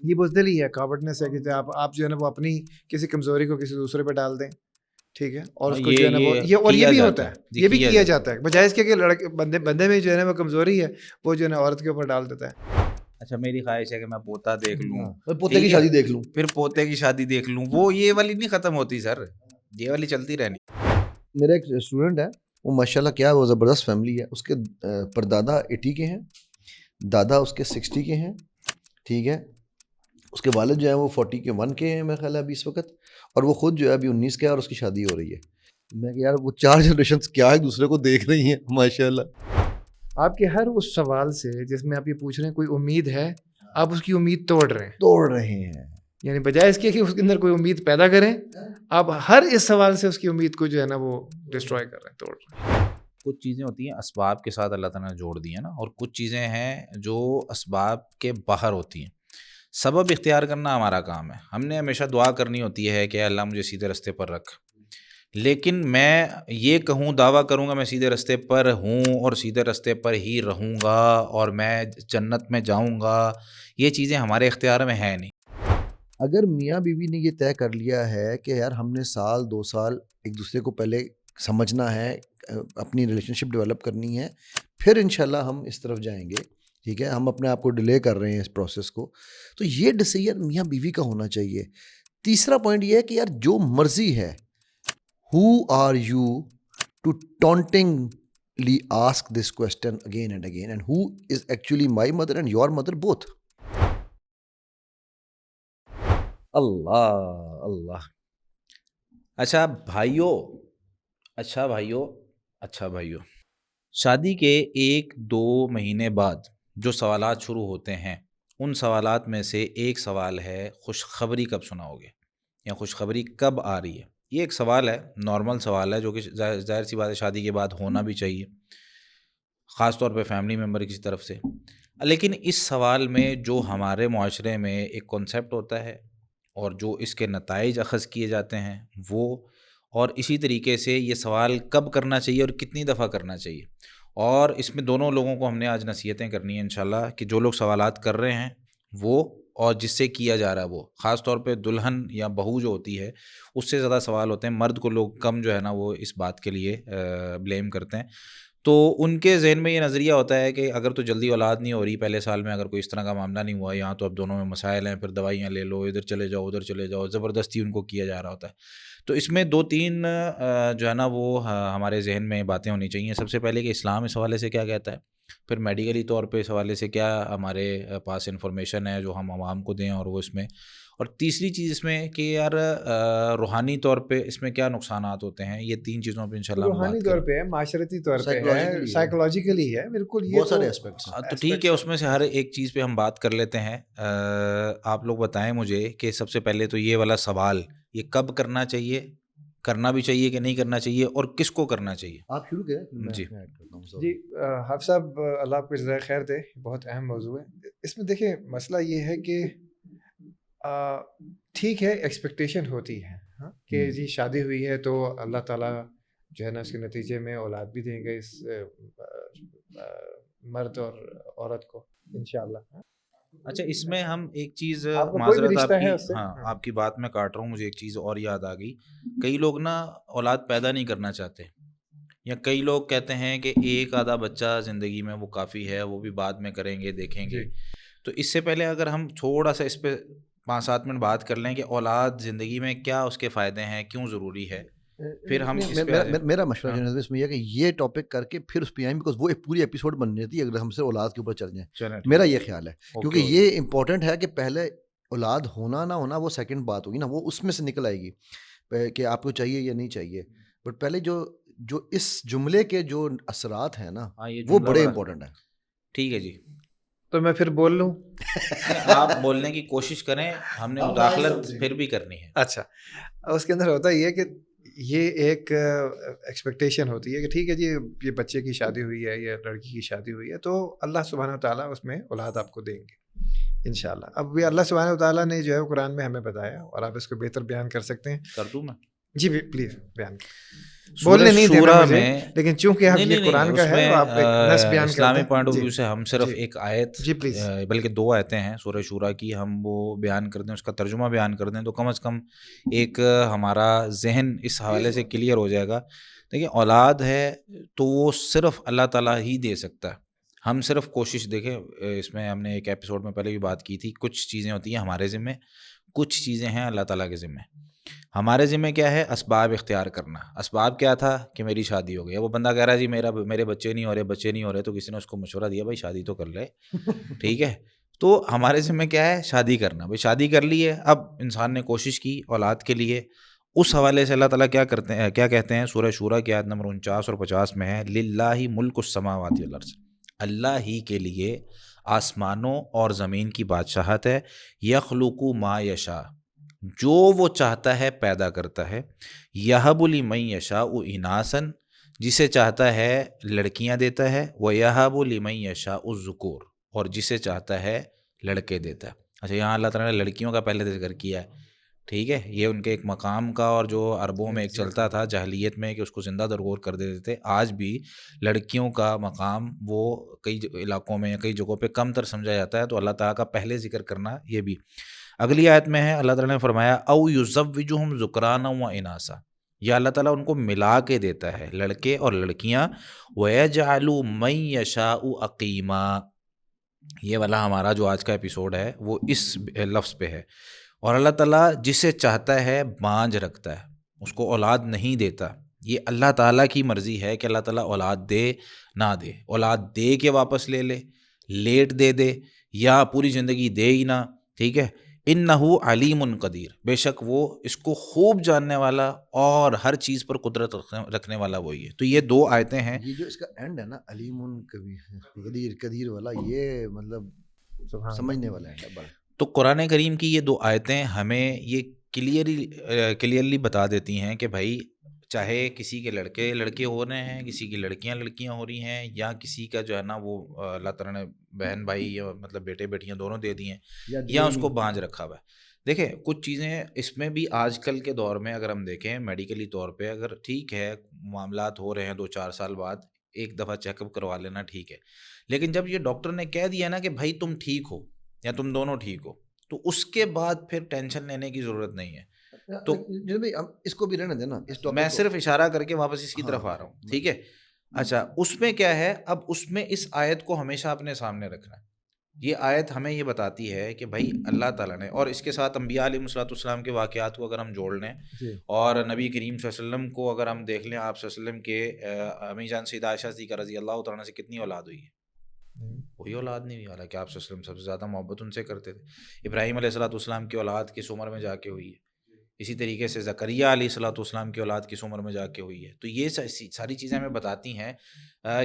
یہ بزدلی ہے, کاوٹنس ہے کہ آپ جو ہے نا وہ اپنی کسی کمزوری کو کسی دوسرے پہ ڈال دیں, ٹھیک ہے, اور اس کو جو ہے نا وہ یہ بھی ہوتا ہے, یہ بھی کیا جاتا ہے, بجائے اس کے کہ لڑکے بندے میں جو ہے نا وہ کمزوری ہے وہ جو ہے نا عورت کے اوپر ڈال دیتا ہے. اچھا میری خواہش ہے کہ میں پوتا دیکھ لوں, پوتے کی شادی دیکھ لوں, پھر پوتے کی شادی دیکھ لوں, وہ یہ والی نہیں ختم ہوتی سر, یہ والی چلتی رہنی. میرا ایک اسٹوڈنٹ ہے, وہ ماشاء اللہ کیا وہ زبردست فیملی ہے, اس کے پردادا 80 کے ہیں, دادا اس کے 60 کے ہیں, ٹھیک ہے, اس کے والد جو ہیں وہ 41 کے ہیں میرا خیال ہے ابھی اس وقت, اور وہ خود جو ہے ابھی 19 کے ہے اور اس کی شادی ہو رہی ہے. میں کہ یار وہ 4 جنریشنز کیا ایک دوسرے کو دیکھ رہی ہیں ماشاء اللہ. آپ کے ہر اس سوال سے جس میں آپ یہ پوچھ رہے ہیں کوئی امید ہے, آپ اس کی امید توڑ رہے ہیں, یعنی بجائے اس کے کہ اس کے اندر کوئی امید پیدا کریں, آپ ہر اس سوال سے اس کی امید کو جو ہے نا وہ ڈسٹروائے کر رہے ہیں, توڑ رہے ہیں. کچھ چیزیں ہوتی ہیں اسباب کے ساتھ اللہ تعالیٰ نے جوڑ دی ہیں نا, اور کچھ چیزیں ہیں جو اسباب کے باہر ہوتی ہیں. سبب اختیار کرنا ہمارا کام ہے, ہم نے ہمیشہ دعا کرنی ہوتی ہے کہ اللہ مجھے سیدھے راستے پر رکھ, لیکن میں یہ کہوں دعویٰ کروں گا میں سیدھے راستے پر ہوں اور سیدھے راستے پر ہی رہوں گا اور میں جنت میں جاؤں گا, یہ چیزیں ہمارے اختیار میں ہیں نہیں. اگر میاں بیوی نے یہ طے کر لیا ہے کہ یار ہم نے 1-2 سال ایک دوسرے کو پہلے سمجھنا ہے, اپنی ریلیشن شپ ڈیولپ کرنی ہے, پھر انشاءاللہ ہم اس طرف جائیں گے, ٹھیک ہے, ہم اپنے آپ کو ڈیلے کر رہے ہیں اس پروسیس کو, تو یہ ڈیسیژن میاں بیوی کا ہونا چاہیے. تیسرا پوائنٹ یہ ہے کہ یار جو مرضی ہے, who are you to tauntingly ask this question again and again, and who is actually my mother and your mother both. اللہ اللہ. اچھا بھائیو, شادی کے 1-2 مہینے بعد جو سوالات شروع ہوتے ہیں, ان سوالات میں سے ایک سوال ہے خوشخبری کب سناؤ گے, یا خوشخبری کب آ رہی ہے. یہ ایک سوال ہے, نارمل سوال ہے, جو کہ ظاہر سی بات ہے شادی کے بعد ہونا بھی چاہیے, خاص طور پہ فیملی ممبر کی طرف سے. لیکن اس سوال میں جو ہمارے معاشرے میں ایک کانسیپٹ ہوتا ہے اور جو اس کے نتائج اخذ کیے جاتے ہیں وہ, اور اسی طریقے سے یہ سوال کب کرنا چاہیے اور کتنی دفعہ کرنا چاہیے, اور اس میں دونوں لوگوں کو ہم نے آج نصیحتیں کرنی ہیں انشاءاللہ, کہ جو لوگ سوالات کر رہے ہیں وہ, اور جس سے کیا جا رہا ہے وہ, خاص طور پہ دلہن یا بہو جو ہوتی ہے اس سے زیادہ سوال ہوتے ہیں, مرد کو لوگ کم جو ہے نا وہ اس بات کے لیے بلیم کرتے ہیں. تو ان کے ذہن میں یہ نظریہ ہوتا ہے کہ اگر تو جلدی اولاد نہیں ہو رہی پہلے سال میں, اگر کوئی اس طرح کا معاملہ نہیں ہوا, یہاں تو اب دونوں میں مسائل ہیں, پھر دوائیاں لے لو, ادھر چلے جاؤ ادھر چلے جاؤ, زبردستی ان کو کیا جا رہا ہوتا ہے. تو اس میں 2-3 جو ہے نا وہ ہمارے ذہن میں باتیں ہونی چاہیے. سب سے پہلے کہ اسلام اس حوالے سے کیا کہتا ہے, پھر میڈیکلی طور پہ اس حوالے سے کیا ہمارے پاس انفارمیشن ہے جو ہم عوام کو دیں, اور وہ اس میں, اور تیسری چیز اس میں کہ یار روحانی طور پہ اس میں کیا نقصانات ہوتے ہیں. یہ 3 چیزوں پہ انشاءاللہ ہم بات کریں. روحانی طور پہ ہے, معاشرتی طور پہ ہے, سائیکولوجیکلی ہے, بالکل یہ بہت سارے اسپیکٹس ہیں. تو ٹھیک ہے, اس میں سے ہر ایک چیز پہ ہم بات کر لیتے ہیں. آپ لوگ بتائیں مجھے کہ سب سے پہلے تو یہ والا سوال, یہ کب کرنا چاہیے, کرنا بھی چاہیے کہ نہیں کرنا چاہیے, اور کس کو کرنا چاہیے. آپ شروع کریں. جی جی حافظ صاحب, اللہ آپ کو جزائے خیر دے, بہت اہم موضوع ہے. اس میں دیکھیں مسئلہ یہ ہے کہ ٹھیک ہے ایکسپیکٹیشن ہوتی ہے کہ جی شادی ہوئی ہے تو اللہ تعالیٰ جو ہے نا اس کے نتیجے میں اولاد بھی دیں گے اس مرد اور عورت کو انشاءاللہ. اچھا اس میں ہم ایک چیز, معذرت آپ کی, ہاں آپ کی بات میں کاٹ رہا ہوں, مجھے ایک چیز اور یاد آ گئی. کئی لوگ نا اولاد پیدا نہیں کرنا چاہتے, یا کئی لوگ کہتے ہیں کہ ایک آدھا بچہ زندگی میں وہ کافی ہے, وہ بھی بعد میں کریں گے دیکھیں گے. تو اس سے پہلے اگر ہم تھوڑا سا اس پہ 5-7 منٹ بات کر لیں کہ اولاد زندگی میں کیا اس کے فائدے ہیں, کیوں ضروری ہے, پھر ہم اس پہ میرا مشورہ جو ہے اس میں یہ کہ یہ ٹاپک کر کے پھر اس پہ آئیں, بیکاز وہ ایک پوری ایپیسوڈ بن جاتی ہے اگر ہم سے اولاد کے اوپر چل جائیں. میرا یہ خیال ہے, کیونکہ یہ امپورٹنٹ ہے کہ پہلے اولاد ہونا نہ ہونا وہ سیکنڈ بات ہوگی نا, وہ اس میں سے نکل آئے گی کہ آپ کو چاہیے یا نہیں چاہیے, بٹ پہلے جو اس جملے کے جو اثرات ہیں نا وہ بڑے امپورٹنٹ ہیں. ٹھیک ہے جی, تو میں پھر بول لوں. آپ بولنے کی کوشش کریں, ہم نے مداخلت پھر بھی کرنی ہے. اچھا, اس کے اندر ہوتا یہ ہے کہ یہ ایک ایکسپیکٹیشن ہوتی ہے کہ ٹھیک ہے جی یہ بچے کی شادی ہوئی ہے یا لڑکی کی شادی ہوئی ہے تو اللہ سبحانہ وتعالیٰ اس میں اولاد آپ کو دیں گے انشاءاللہ. اب یہ اللہ سبحانہ وتعالیٰ نے جو ہے قرآن میں ہمیں بتایا, اور آپ اس کو بہتر بیان کر سکتے ہیں. کر دوں میں. جی پلیز بیان بولنے نہیں دینا مجھے، لیکن چونکہ آپ یہ قرآن کا ہے آپ ایک نص بیان کرتے ہیں اسلامی پوائنٹ آف ویو سے ہم صرف ایک آیت جی پلیز، بلکہ 2 آیتیں ہیں سورہ شورا کی، ہم وہ بیان کر دیں، اس کا ترجمہ بیان کر دیں تو کم از کم ایک ہمارا ذہن اس حوالے سے کلیئر ہو جائے گا. دیکھیں اولاد ہے تو وہ صرف اللہ تعالیٰ ہی دے سکتا ہے. ہم صرف کوشش، دیکھیں اس میں ہم نے ایک ایپیسوڈ میں پہلے بھی بات کی تھی، کچھ چیزیں ہوتی ہیں ہمارے ذمہ، کچھ چیزیں ہیں اللہ تعالیٰ کے ذمہ. ہمارے ذمہ کیا ہے؟ اسباب اختیار کرنا. اسباب کیا تھا کہ میری شادی ہو گئی، وہ بندہ کہہ رہا ہے جی میرے بچے نہیں ہو رہے تو کسی نے اس کو مشورہ دیا بھائی شادی تو کر لے، ٹھیک ہے. تو ہمارے ذمہ کیا ہے؟ شادی کرنا. بھائی شادی کر لی ہے، اب انسان نے کوشش کی اولاد کے لیے. اس حوالے سے اللہ تعالیٰ کیا کہتے ہیں سورہ شورا کی آیت نمبر 49 اور 50 میں ہے، للہ ملک السماوات والارض، اللہ ہی کے لیے آسمانوں اور زمین کی بادشاہت ہے. یخلق ما یشاء، جو وہ چاہتا ہے پیدا کرتا ہے. یہب لمن یشاء اناسا، جسے چاہتا ہے لڑکیاں دیتا ہے. ویہب لمن یشاء الذکور، اور جسے چاہتا ہے لڑکے دیتا ہے. اچھا یہاں اللہ تعالیٰ نے لڑکیوں کا پہلے ذکر کیا ہے، ٹھیک ہے. یہ ان کے ایک مقام کا، اور جو عربوں میں ایک چلتا تھا جاہلیت میں کہ اس کو زندہ درگور کر دیتے تھے. آج بھی لڑکیوں کا مقام وہ کئی علاقوں میں یا کئی جگہوں پہ کم تر سمجھا جاتا ہے، تو اللہ تعالیٰ کا پہلے ذکر کرنا یہ بھی. اگلی آیت میں ہے اللہ تعالیٰ نے فرمایا او یزوجہم ذکرانا و اناسا، یا اللہ تعالیٰ ان کو ملا کے دیتا ہے لڑکے اور لڑکیاں. ویجعل من یشاء عقیما، یہ والا ہمارا جو آج کا ایپیسوڈ ہے وہ اس لفظ پہ ہے. اور اللہ تعالیٰ جسے چاہتا ہے بانجھ رکھتا ہے، اس کو اولاد نہیں دیتا. یہ اللہ تعالیٰ کی مرضی ہے کہ اللہ تعالیٰ اولاد دے نہ دے. اولاد دے کے واپس لے لے، لیٹ دے دے، یا پوری زندگی دے ہی نہ، ٹھیک ہے. انہ علیم قدیر، بے شک وہ اس کو خوب جاننے والا اور ہر چیز پر قدرت رکھنے والا وہی ہے. تو یہ 2 آیتیں ہیں. یہ جو اس کا اینڈ ہے نا علیم قدیر والا، یہ مطلب سمجھنے والا ہے. تو قرآن کریم کی یہ 2 آیتیں ہمیں یہ کلیئرلی بتا دیتی ہیں کہ بھائی چاہے کسی کے لڑکے ہو رہے ہیں، کسی کی لڑکیاں ہو رہی ہیں، یا کسی کا جو ہے نا وہ اللہ تعالیٰ نے بہن بھائی یا مطلب بیٹے بیٹیاں دونوں دے دی ہیں، یا اس کو بانجھ رکھا ہوا ہے. دیکھیں کچھ چیزیں اس میں بھی آج کل کے دور میں اگر ہم دیکھیں میڈیکلی طور پہ، اگر ٹھیک ہے معاملات ہو رہے ہیں 2-4 سال بعد ایک دفعہ چیک اپ کروا لینا ٹھیک ہے. لیکن جب یہ ڈاکٹر نے کہہ دیا نا کہ بھائی تم ٹھیک ہو یا تم دونوں ٹھیک ہو، تو اس کے بعد پھر ٹینشن لینے کی ضرورت نہیں ہے. تو اس کو بھی رہنے دینا، میں صرف اشارہ کر کے واپس اس کی طرف آ رہا ہوں، ٹھیک ہے. اچھا اس میں کیا ہے، اب اس میں اس آیت کو ہمیشہ اپنے سامنے رکھنا ہے. یہ آیت ہمیں یہ بتاتی ہے کہ بھائی اللہ تعالیٰ نے، اور اس کے ساتھ انبیاء علیہ السلام کے واقعات کو اگر ہم جوڑ لیں اور نبی کریم صلی اللہ علیہ وسلم کو اگر ہم دیکھ لیں، آپ صلی اللہ علیہ وسلم کے امی جان سیدہ عائشہ صدیقہ رضی اللہ تعالیٰ سے کتنی اولاد ہوئی ہے؟ وہی اولاد نہیں ہوئی، حالانکہ آپ صلی اللہ علیہ وسلم سب سے زیادہ محبت ان سے کرتے تھے. ابراہیم علیہ السلام کی اولاد کس عمر میں جا کے ہوئی ہے؟ اسی طریقے سے زکریا علیہ السلام کی اولاد کس عمر میں جا کے ہوئی ہے؟ تو یہ ساری چیزیں ہمیں بتاتی ہیں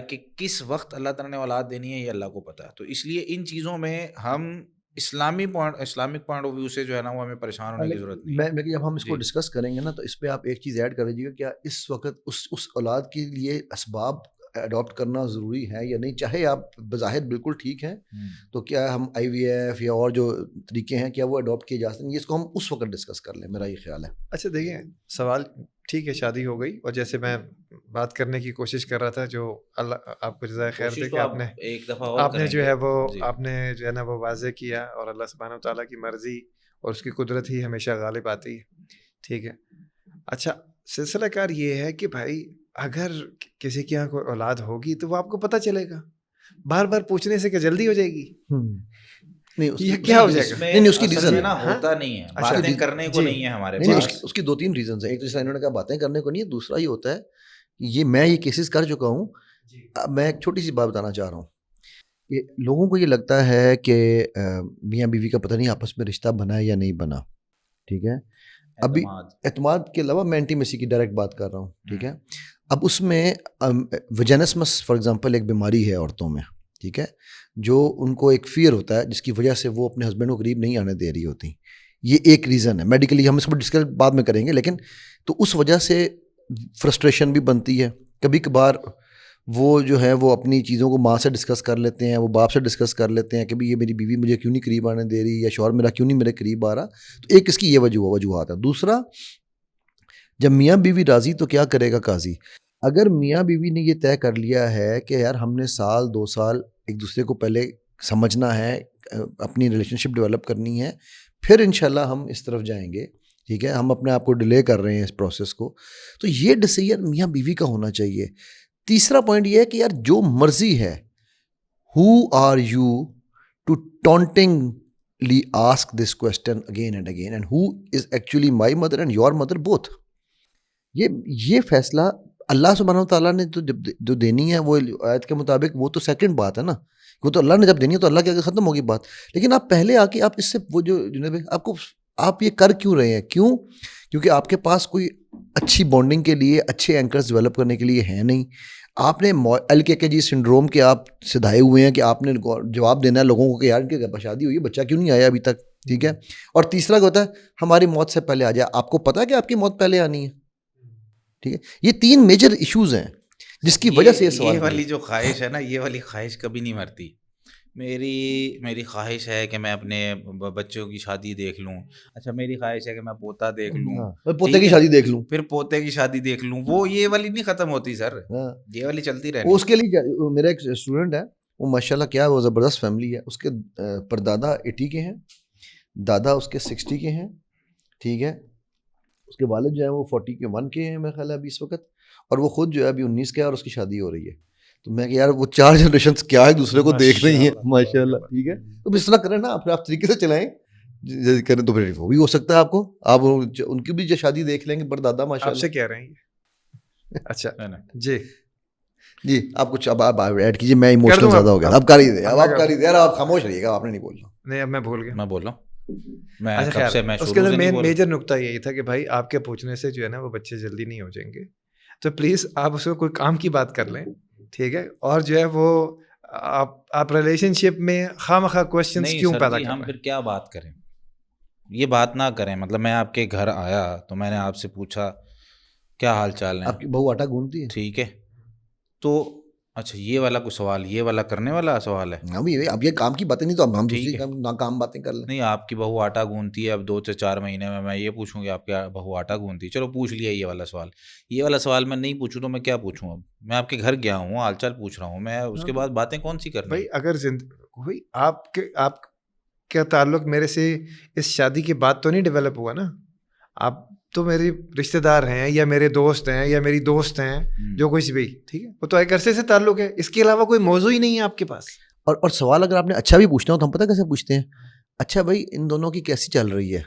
کہ کس وقت اللہ تعالیٰ نے اولاد دینی ہے، یہ اللہ کو پتہ ہے. تو اس لیے ان چیزوں میں ہم اسلامک پوائنٹ آف ویو سے جو ہے نا وہ ہمیں پریشان ہونے کی ضرورت نہیں. میں جب ہم اس کو ڈسکس کریں گے نا تو اس پہ آپ ایک چیز ایڈ کر دیجیے گا، کیا اس وقت اس اولاد کے لیے اسباب اڈاپٹ کرنا ضروری ہے یا نہیں؟ چاہے آپ بظاہر بالکل ٹھیک ہیں تو کیا ہم IVF یا اور جو طریقے ہیں کیا وہ اڈاپٹ کیے جا سکتے ہیں؟ اس کو ہم اس وقت ڈسکس کر لیں، میرا یہ خیال ہے. اچھا دیکھیں سوال ٹھیک ہے، شادی ہو گئی، اور جیسے میں بات کرنے کی کوشش کر رہا تھا، جو اللہ آپ کو جزائے خیر دے کہ آپ نے ایک دفعہ آپ نے جو ہے وہ آپ نے جو ہے نا وہ واضح کیا، اور اللہ سبحانہ و تعالیٰ کی مرضی اور اس کی قدرت ہی ہمیشہ غالب آتی ہے، ٹھیک ہے. اچھا سلسلہ کار یہ ہے کہ بھائی اگر کسی کے یہاں کوئی اولاد ہوگی تو وہ آپ کو پتہ چلے گا، بار بار پوچھنے سے کہ جلدی ہو جائے گی؟ نہیں یہ کیا ہو جائے گا؟ نہیں اس کی ریزن ہوتا نہیں ہے، باتیں کرنے کو نہیں ہے ہمارے پاس. اس کی 2-3 ریزنز ہیں. ایک تو انہوں نے کہا باتیں کرنے کو نہیں ہے، دوسرا یہ ہوتا ہے یہ میں یہ کیسز کر چکا ہوں. میں ایک چھوٹی سی بات بتانا چاہ رہا ہوں کہ لوگوں کو یہ لگتا ہے کہ میاں بیوی کا پتہ نہیں آپس میں رشتہ بنا ہے یا نہیں بنا، ٹھیک ہے. ابھی اعتماد کے علاوہ میں انٹیمیسی کی ڈائریکٹ بات کر رہا ہوں، ٹھیک ہے. اب اس میں وجینسمس فار ایگزامپل ایک بیماری ہے عورتوں میں، ٹھیک ہے، جو ان کو ایک فیئر ہوتا ہے جس کی وجہ سے وہ اپنے ہسبینڈ کو قریب نہیں آنے دے رہی ہوتی. یہ ایک ریزن ہے میڈیکلی، ہم اس کو ڈسکس بعد میں کریں گے. لیکن تو اس وجہ سے فرسٹریشن بھی بنتی ہے. کبھی کبھار وہ جو ہے وہ اپنی چیزوں کو ماں سے ڈسکس کر لیتے ہیں، وہ باپ سے ڈسکس کر لیتے ہیں کہ بھئی یہ میری بیوی مجھے کیوں نہیں قریب آنے دے رہی، یا شوہر میرا کیوں نہیں میرے قریب آ رہا. تو ایک اس کی یہ وجوہات ہے. دوسرا جب میاں بیوی راضی تو کیا کرے گا قاضی. اگر میاں بیوی نے یہ طے کر لیا ہے کہ یار ہم نے سال 2 سال ایک دوسرے کو پہلے سمجھنا ہے, اپنی ریلیشن شپ ڈیولپ کرنی ہے, پھر انشاءاللہ ہم اس طرف جائیں گے, ٹھیک ہے, ہم اپنے آپ کو ڈیلے کر رہے ہیں اس پروسیس کو, تو یہ ڈیسیجن میاں بیوی کا ہونا چاہیے. تیسرا پوائنٹ یہ ہے کہ یار جو مرضی ہے, who are you to tauntingly ask this question again and again, and who is actually my mother and your mother both. یہ فیصلہ اللہ سبحانہ وتعالیٰ نے تو جو دینی ہے وہ آیت کے مطابق, وہ تو سیکنڈ بات ہے نا, وہ تو اللہ نے جب دینی ہے تو اللہ کے آگے ختم ہوگی بات. لیکن آپ پہلے آ کے آپ اس سے وہ جو آپ یہ کر کیوں رہے ہیں, کیوں؟ کیونکہ آپ کے پاس کوئی اچھی بانڈنگ کے لیے اچھے اینکرز ڈیولپ کرنے کے لیے ہے نہیں. آپ نے LKKG سنڈروم کے آپ سدھائے ہوئے ہیں کہ آپ نے جواب دینا ہے لوگوں کو کہ یار ان کے گھر پر شادی ہوئی ہے, بچہ کیوں نہیں آیا ابھی تک, ٹھیک ہے. اور تیسرا کیا ہوتا ہے, ہماری موت سے پہلے آ جائے. آپ کو پتا ہے کہ آپ کی موت پہلے آنی ہے, ٹھیک ہے. یہ 3 میجر ایشوز ہیں جس کی وجہ سے یہ سوال. یہ والی جو خواہش ہے نا, یہ والی خواہش کبھی نہیں مرتی. میری خواہش ہے کہ میں اپنے بچوں کی شادی دیکھ لوں. اچھا میری خواہش ہے کہ میں پوتا دیکھ لوں, پوتے کی شادی دیکھ لوں, پھر پوتے کی شادی دیکھ لوں. وہ یہ والی نہیں ختم ہوتی سر, یہ والی چلتی رہتی. اس کے لیے میرا ایک اسٹوڈنٹ ہے, وہ ماشاء اللہ کیا وہ زبردست فیملی ہے. اس کے پردادا 80 کے ہیں, دادا اس کے 60 کے ہیں, ٹھیک ہے. اس کے والد جو ہیں وہ 41 کے ہیں میرا خیال ہے ابھی اس وقت, اور وہ خود جو ہے ابھی 19 کے ہے, اور اس کی شادی ہو رہی ہے. تو میں کہ یار وہ 4 جنریشنز کیا ایک دوسرے کو دیکھ رہی ہیں ماشاء اللہ, ٹھیک ہے. تو اس طرح کریں نا, آپ طریقے سے چلائیں جیسے کریں, تو پھر وہ بھی ہو سکتا ہے آپ کو, آپ ان کی بھی جو شادی دیکھ لیں گے پردادا ماشاء اللہ. آپ سے کہہ رہے ہیں. اچھا جی آپ کچھ اب آپ ایڈ کیجیے, میں ایموشنل زیادہ ہو گیا. آپ کر ہی دیں, اب آپ کر ہی دیں, آپ خاموش رہیے گا, آپ نے نہیں بولنا. نہیں اب میں بھول گیا, میں بول رہا ہوں. اس کے اندر میجر نقطہ یہی تھا کہ بھائی آپ کے پوچھنے سے جو ہے نا وہ بچے جلدی نہیں ہو جائیں گے, تو پلیز آپ اس کو کوئی کام کی بات کر لیں, ٹھیک ہے. اور جو ہے وہ آپ ریلیشن شپ میں خواہ کوشچنس کیوں پیدا کر رہے ہیں. ہم پھر کیا بات کریں, یہ بات نہ کریں. مطلب میں آپ کے گھر آیا تو میں نے آپ سے پوچھا کیا حال چال ہے, آپ کی بہو آٹا گوندتی ہے, ٹھیک ہے. تو اچھا یہ والا کوئی سوال, یہ والا کرنے والا سوال ہے. اب یہ کام کی باتیں نہیں, تو ہم دوسری ناکام باتیں کر لیں. نہیں, آپ کی بہو آٹا گوندتی ہے, اب 2 سے 4 مہینے میں یہ پوچھوں کہ آپ کی بہو آٹا گوندتی ہے, چلو پوچھ لیا یہ والا سوال. یہ والا سوال میں نہیں پوچھوں تو میں کیا پوچھوں؟ اب میں آپ کے گھر گیا ہوں, حال چال پوچھ رہا ہوں میں, اس کے بعد باتیں کون سی کرنی. بھائی اگر بھائی آپ کا تعلق میرے سے اس شادی کے بعد تو نہیں ڈیولپ ہوا نا, آپ تو میرے رشتہ دار ہیں یا میرے دوست ہیں یا میری دوست ہیں, جو کچھ بھی, ٹھیک ہے, وہ تو ایک عرصے سے تعلق ہے, اس کے علاوہ کوئی موضوع ہی نہیں ہے آپ کے پاس. اور سوال اگر آپ نے اچھا بھی پوچھنا ہو تو ہم پتہ کیسے پوچھتے ہیں, اچھا بھائی ان دونوں کی کیسی چل رہی ہے.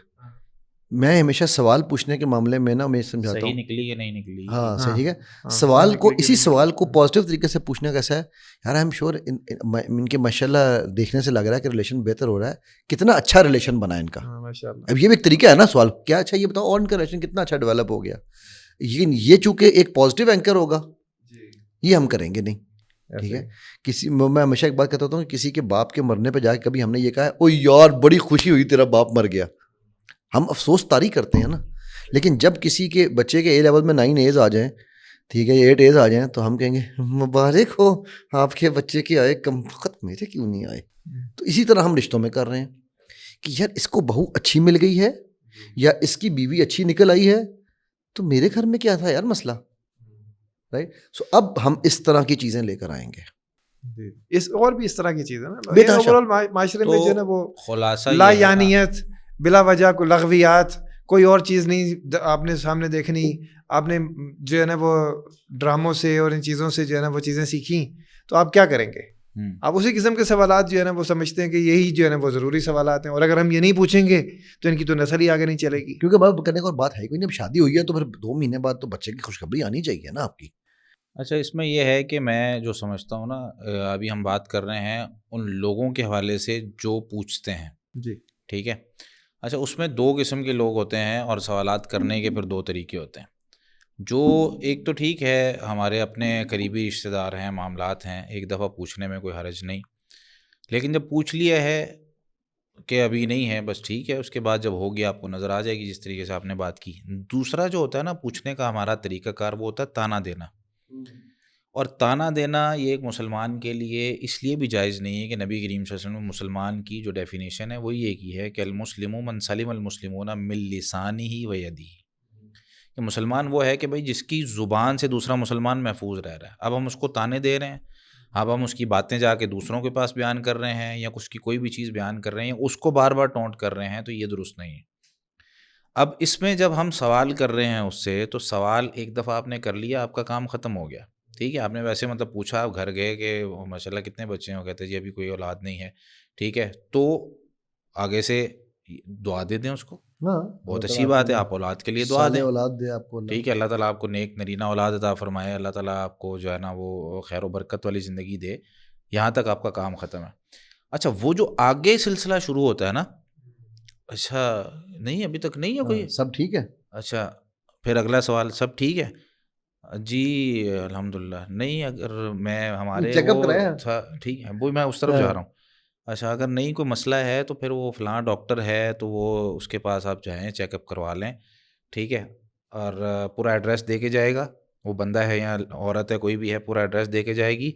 میں ہمیشہ سوال پوچھنے کے معاملے میں نا میں سمجھاتا ہوں صحیح نکلی یا نہیں نکلی. ہاں صحیح ہے. سوال کو اسی سوال کو پازیٹیو طریقے سے پوچھنا کیسا ہے, یار آئی ایم شیور ان کے ماشاء اللہ دیکھنے سے لگ رہا ہے کہ ریلیشن بہتر ہو رہا ہے, کتنا اچھا ریلیشن بنا ان کا. اب یہ بھی ایک طریقہ ہے نا سوال, کیا اچھا یہ بتاؤ اور ان کا ریلیشن کتنا اچھا ڈیولپ ہو گیا. یہ چونکہ ایک پازیٹیو اینکر ہوگا, یہ ہم کریں گے نہیں, ٹھیک ہے. میں ہمیشہ ایک بات کہتا ہوں کہ کسی کے باپ کے مرنے پہ جا کے کبھی ہم نے یہ کہا ہے او یار بڑی خوشی ہوئی تیرا باپ مر گیا, ہم افسوس طاری کرتے ہیں نا. لیکن جب کسی کے بچے کے A لیول میں 9 A's آ جائیں, ٹھیک ہے, 8 A's آ جائیں, تو ہم کہیں گے مبارک ہو آپ کے بچے کے آئے, کم وقت میرے کیوں نہیں آئے. تو اسی طرح ہم رشتوں میں کر رہے ہیں کہ یار اس کو بہو اچھی مل گئی ہے یا اس کی بیوی اچھی نکل آئی ہے, تو میرے گھر میں کیا تھا یار مسئلہ, رائٹ. سو اب ہم اس طرح کی چیزیں لے کر آئیں گے. اور بھی اس طرح کی چیزیں نا معاشرے میں جو ہے نا وہ خلاصہ لا یعنیت, بلا وجہ کو لغویات, کوئی اور چیز نہیں آپ نے سامنے دیکھنی. آپ نے جو ہے نا وہ ڈراموں سے اور ان چیزوں سے جو ہے نا وہ چیزیں سیکھیں, تو آپ کیا کریں گے؟ آپ اسی قسم کے سوالات جو ہے نا وہ سمجھتے ہیں کہ یہی جو ہے نا وہ ضروری سوالات ہیں, اور اگر ہم یہ نہیں پوچھیں گے تو ان کی تو نسل ہی آگے نہیں چلے گی. کیونکہ بات کرنے کو بات ہے کوئی نہیں, اب شادی ہوئی ہے تو پھر 2 مہینے بعد تو بچے کی خوشخبری آنی چاہیے نا آپ کی. اچھا اس میں یہ ہے کہ میں جو سمجھتا ہوں نا, ابھی ہم بات کر رہے ہیں ان لوگوں کے حوالے سے جو پوچھتے ہیں, جی ٹھیک ہے. اچھا اس میں 2 قسم کے لوگ ہوتے ہیں, اور سوالات کرنے کے پھر 2 طریقے ہوتے ہیں. جو ایک تو ٹھیک ہے ہمارے اپنے قریبی رشتہ دار ہیں, معاملات ہیں, ایک دفعہ پوچھنے میں کوئی حرج نہیں, لیکن جب پوچھ لیا ہے کہ ابھی نہیں ہے بس ٹھیک ہے, اس کے بعد جب ہو گیا آپ کو نظر آ جائے گی جس طریقے سے آپ نے بات کی. دوسرا جو ہوتا ہے نا پوچھنے کا ہمارا طریقہ کار, وہ ہوتا ہے تانا دینا. اور تانا دینا یہ ایک مسلمان کے لیے اس لیے بھی جائز نہیں ہے کہ نبی کریم صلی اللہ علیہ وسلم مسلمان کی جو ڈیفینیشن ہے وہ یہ کی ہے کہ المسلم من سلم المسلمون من لسانہ و یدہ, کہ مسلمان وہ ہے کہ بھائی جس کی زبان سے دوسرا مسلمان محفوظ رہ رہا ہے. اب ہم اس کو تانے دے رہے ہیں, اب ہم اس کی باتیں جا کے دوسروں کے پاس بیان کر رہے ہیں, یا اس کی کوئی بھی چیز بیان کر رہے ہیں, اس کو بار بار ٹونٹ کر رہے ہیں, تو یہ درست نہیں ہے. اب اس میں جب ہم سوال کر رہے ہیں اس سے, تو سوال ایک دفعہ آپ نے کر لیا, آپ کا کام ختم ہو گیا. ٹھیک ہے, آپ نے ویسے مطلب پوچھا, آپ گھر گئے کہ ماشاء اللہ کتنے بچے ہیں, وہ کہتے ہیں جی ابھی کوئی اولاد نہیں ہے. ٹھیک ہے, تو آگے سے دعا دے دیں اس کو, بہت اچھی بات ہے, آپ اولاد کے لیے دعا دیں. اولاد دے آپ کو. ٹھیک ہے, اللہ تعالیٰ آپ کو نیک نرینہ اولاد عطا فرمائے, اللہ تعالیٰ آپ کو جو ہے نا وہ خیر و برکت والی زندگی دے. یہاں تک آپ کا کام ختم ہے. اچھا, وہ جو آگے سلسلہ شروع ہوتا ہے نا, اچھا نہیں ابھی تک نہیں ہے کوئی, سب ٹھیک ہے. اچھا پھر اگلا سوال, سب ٹھیک ہے جی الحمدللہ, نہیں اگر میں ہمارے چیک اپ کرایا تھا, ٹھیک ہے وہ میں اس طرف جا رہا ہوں. اچھا اگر نہیں کوئی مسئلہ ہے تو پھر وہ فلاں ڈاکٹر ہے, تو وہ اس کے پاس آپ جائیں, چیک اپ کروا لیں. ٹھیک ہے, اور پورا ایڈریس دے کے جائے گا, وہ بندہ ہے یا عورت ہے کوئی بھی ہے, پورا ایڈریس دے کے جائے گی.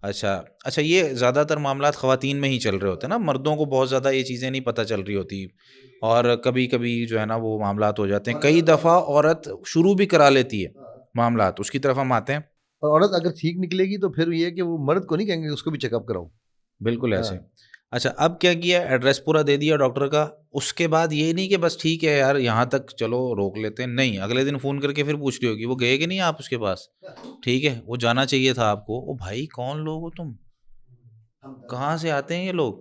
اچھا یہ زیادہ تر معاملات خواتین میں ہی چل رہے ہوتے ہیں نا, مردوں کو بہت زیادہ یہ چیزیں نہیں پتہ چل رہی ہوتی, اور کبھی کبھی جو ہے نا وہ معاملات ہو جاتے ہیں. کئی دفعہ عورت شروع بھی کرا لیتی ہے معاملات, اس کی طرف ہم آتے ہیں. اور عورت اگر ٹھیک نکلے گی تو پھر یہ کہ وہ مرد کو نہیں کہیں گے اس کو بھی چیک اپ کراؤ. بالکل ایسے. اچھا اب کیا کیا, ایڈریس پورا دے دیا ڈاکٹر کا, اس کے بعد یہ نہیں کہ بس ٹھیک ہے یار یہاں تک چلو روک لیتے ہیں, نہیں, اگلے دن فون کر کے پھر پوچھ رہی ہوگی وہ گئے کہ نہیں آپ اس کے پاس. ٹھیک ہے, وہ جانا چاہیے تھا آپ کو. او بھائی کون لوگ ہو تم, کہاں سے آتے ہیں یہ لوگ,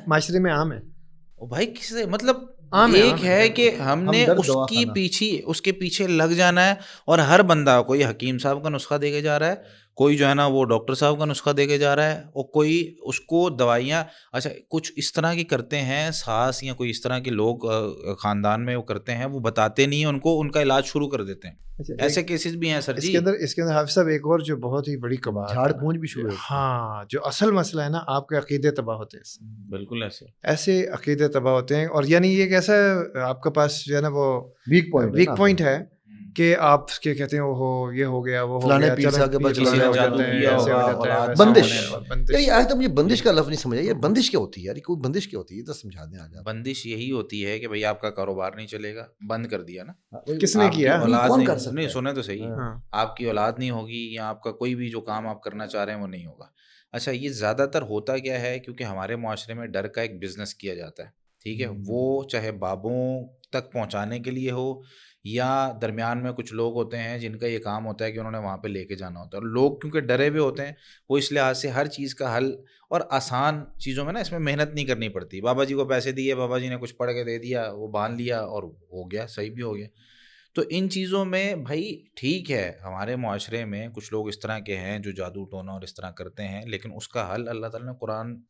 معاشرے میں عام ہے. او بھائی کس سے مطلب ایک ہے کہ ہم نے اس کے پیچھے لگ جانا ہے, اور ہر بندہ کوئی حکیم صاحب کا نسخہ دے کے جا رہا ہے, کوئی جو ہے نا وہ ڈاکٹر صاحب کا نسخہ دے کے جا رہا ہے, اور کوئی اس کو دوائیاں. اچھا کچھ اس طرح کی کرتے ہیں ساس یا کوئی اس طرح کے لوگ خاندان میں وہ کرتے ہیں, وہ بتاتے نہیں ہیں ان کو, ان کا علاج شروع کر دیتے ہیں. ایسے کیسز بھی ہیں سر جی. اس کے اندر حافظ صاحب ایک اور جو بہت ہی بڑی کباہت, جھاڑ پونچھ بھی شروع ہے. ہاں, جو اصل مسئلہ ہے نا, آپ کے عقیدے تباہ ہوتے ہیں. بالکل ایسے عقیدے تباہ ہوتے ہیں, اور یعنی یہ ایسا آپ کے پاس جو ہے نا وہ ویک پوائنٹ ہے کہ آپ کے کہتے ہیں وہ یہ ہو گیا, وہ ہو گیا, بندش. آج تو مجھے بندش کا لفظ نہیں سمجھا, یہ بندش کیا ہوتی ہے یار, کوئی بندش کیا ہوتی ہے یہ تو سمجھا دیں آج. بندش یہی ہوتی ہے کہ بھائی آپ کا کاروبار نہیں چلے گا, بند کر دیا نا, کس نے کیا, کون کر سکتا ہے. نہیں سنیں تو صحیح, آپ کی اولاد نہیں ہوگی, یا آپ کا کوئی بھی جو کام آپ کرنا چاہ رہے ہیں وہ نہیں ہوگا. اچھا یہ زیادہ تر ہوتا کیا ہے, کیونکہ ہمارے معاشرے میں ڈر کا ایک بزنس کیا جاتا ہے. ٹھیک ہے, وہ چاہے بابوں تک پہنچانے کے لیے ہو, یا درمیان میں کچھ لوگ ہوتے ہیں جن کا یہ کام ہوتا ہے کہ انہوں نے وہاں پہ لے کے جانا ہوتا ہے, اور لوگ کیونکہ ڈرے ہوئے ہوتے ہیں, وہ اس لحاظ سے ہر چیز کا حل, اور آسان چیزوں میں نا اس میں محنت نہیں کرنی پڑتی. بابا جی کو پیسے دیے, بابا جی نے کچھ پڑھ کے دے دیا, وہ باندھ لیا اور ہو گیا, صحیح بھی ہو گیا. تو ان چیزوں میں بھائی ٹھیک ہے, ہمارے معاشرے میں کچھ لوگ اس طرح کے ہیں جو جادو ٹونا اور اس طرح کرتے ہیں, لیکن اس کا حل اللہ تعالیٰ نے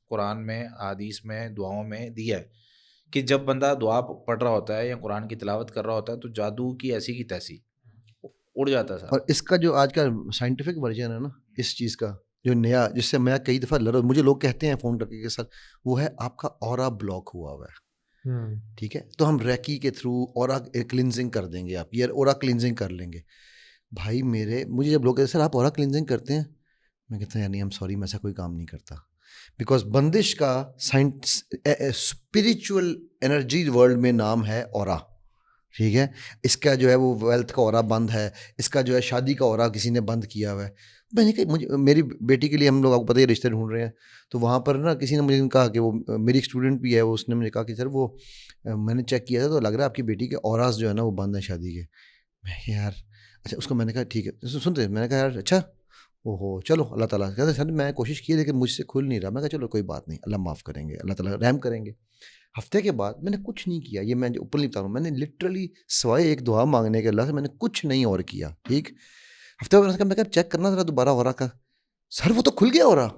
قرآن میں, حدیث میں, دعاؤں میں دیا ہے کہ جب بندہ دعا پڑھ رہا ہوتا ہے یا قرآن کی تلاوت کر رہا ہوتا ہے تو جادو کی ایسی کی تیسی اڑ جاتا ہے. اور اس کا جو آج کا سائنٹیفک ورژن ہے نا اس چیز کا, جو نیا, جس سے میں کئی دفعہ مجھے لوگ کہتے ہیں فون کر کے سر, وہ ہے آپ کا اورا بلاک ہوا ہوا ہے. ٹھیک ہے, تو ہم ریکی کے تھرو اورا کلینزنگ کر دیں گے, آپ یہ اورا کلینزنگ کر لیں گے. بھائی مجھے جب لوگ کہتے ہیں سر آپ اورا کلینزنگ کرتے ہیں, میں کہتا ہوں یار نہیں, ہم سوری, میں ایسا کوئی کام نہیں کرتا. بیکاز بندش کا اسپریچول انرجی ورلڈ میں نام ہے اورا. ٹھیک ہے, اس کا جو ہے وہ ویلتھ کا اورا بند ہے, اس کا جو ہے شادی کا اورا کسی نے بند کیا ہوا ہے. میں نے کہا میری بیٹی کے لیے ہم لوگ آپ کو پتہ ہی رشتے ڈھونڈ رہے ہیں, تو وہاں پر نا کسی نے مجھے کہا کہ وہ میری ایک اسٹوڈنٹ بھی ہے, وہ اس نے مجھے کہا کہ سر وہ میں نے چیک کیا تھا تو لگ رہا ہے آپ کی بیٹی کے اوراز جو ہے نا وہ بند ہیں شادی کے. میں یار اچھا, اس کو میں نے کہا ٹھیک ہے, سنتے میں نے کہا یار اچھا اوہو چلو اللہ تعالیٰ, کہتے سر میں کوشش کی لیکن مجھ سے کھل نہیں رہا. میں کہا چلو کوئی بات نہیں, اللہ معاف کریں گے, اللہ تعالیٰ رحم کریں گے. ہفتے کے بعد میں نے کچھ نہیں کیا, یہ میں اوپنلی بتا رہا ہوں, میں نے لٹرلی سوائے ایک دعا مانگنے کے اللہ سے میں نے کچھ نہیں اور کیا. ٹھیک, ہفتے بعد میں کہا چیک کرنا ذرا دوبارہ ہو رہا کا, سر وہ تو کھل گیا ہو رہا.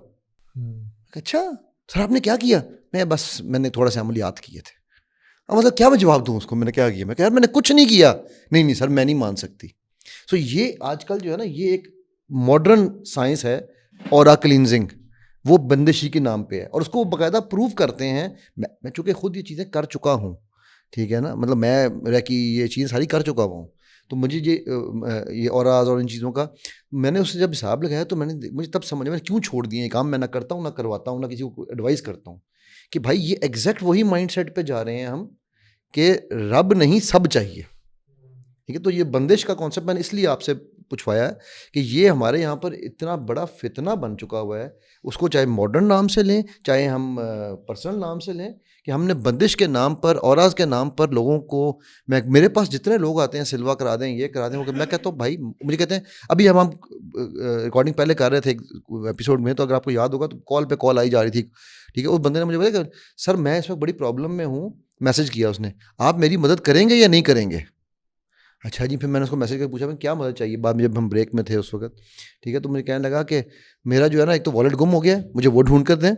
اچھا سر آپ نے کیا کیا؟ میں نے تھوڑا سے عملیات کیے تھے. اب مطلب کیا میں جواب دوں اس کو, میں نے کیا کیا؟ میں کہا یار میں نے کچھ نہیں کیا. نہیں سر میں نہیں مان سکتی. سو یہ آج کل جو ہے نا یہ ایک ماڈرن سائنس ہے اورا کلینزنگ, وہ بندشی کے نام پہ ہے, اور اس کو باقاعدہ پروو کرتے ہیں. میں چونکہ خود یہ چیزیں کر چکا ہوں, ٹھیک ہے نا, مطلب میں ریکی یہ چیزیں ساری کر چکا ہوں, تو مجھے یہ اوراز اور ان چیزوں کا میں نے اس سے جب حساب لگایا تو مجھے تب سمجھا میں نے کیوں چھوڑ دیے یہ کام. میں نہ کرتا ہوں, نہ کرواتا ہوں, نہ کسی کو ایڈوائز کرتا ہوں کہ بھائی یہ ایگزیکٹ وہی مائنڈ سیٹ پہ جا رہے ہیں ہم کہ رب نہیں سب چاہیے. ٹھیک ہے. تو یہ بندش کا کانسیپٹ میں نے اس لیے آپ سے پوچھوایا ہے کہ یہ ہمارے یہاں پر اتنا بڑا فتنہ بن چکا ہوا ہے, اس کو چاہے ماڈرن نام سے لیں چاہے ہم پرسنل نام سے لیں, کہ ہم نے بندش کے نام پر, اوراز کے نام پر لوگوں کو, میرے پاس جتنے لوگ آتے ہیں سلوا کرا دیں, یہ کرا دیں, میں کہتا ہوں بھائی, مجھے کہتے ہیں ابھی ہم ریکارڈنگ پہلے کر رہے تھے ایپیسوڈ میں, تو اگر آپ کو یاد ہوگا تو کال پہ کال آئی جا رہی تھی, ٹھیک ہے. اس بندے نے مجھے بولا کہ سر میں اس وقت بڑی پرابلم میں ہوں, میسج کیا اس نے, آپ میری مدد کریں گے یا نہیں کریں گے. اچھا جی. پھر میں نے اس کو میسج کر پوچھا میں کیا مدد چاہیے, بعد میں جب ہم بریک میں تھے اس وقت, ٹھیک ہے. تو مجھے کہنے لگا کہ میرا جو ہے نا ایک تو والٹ گم ہو گیا ہے, مجھے وہ ڈھونڈ کر دیں,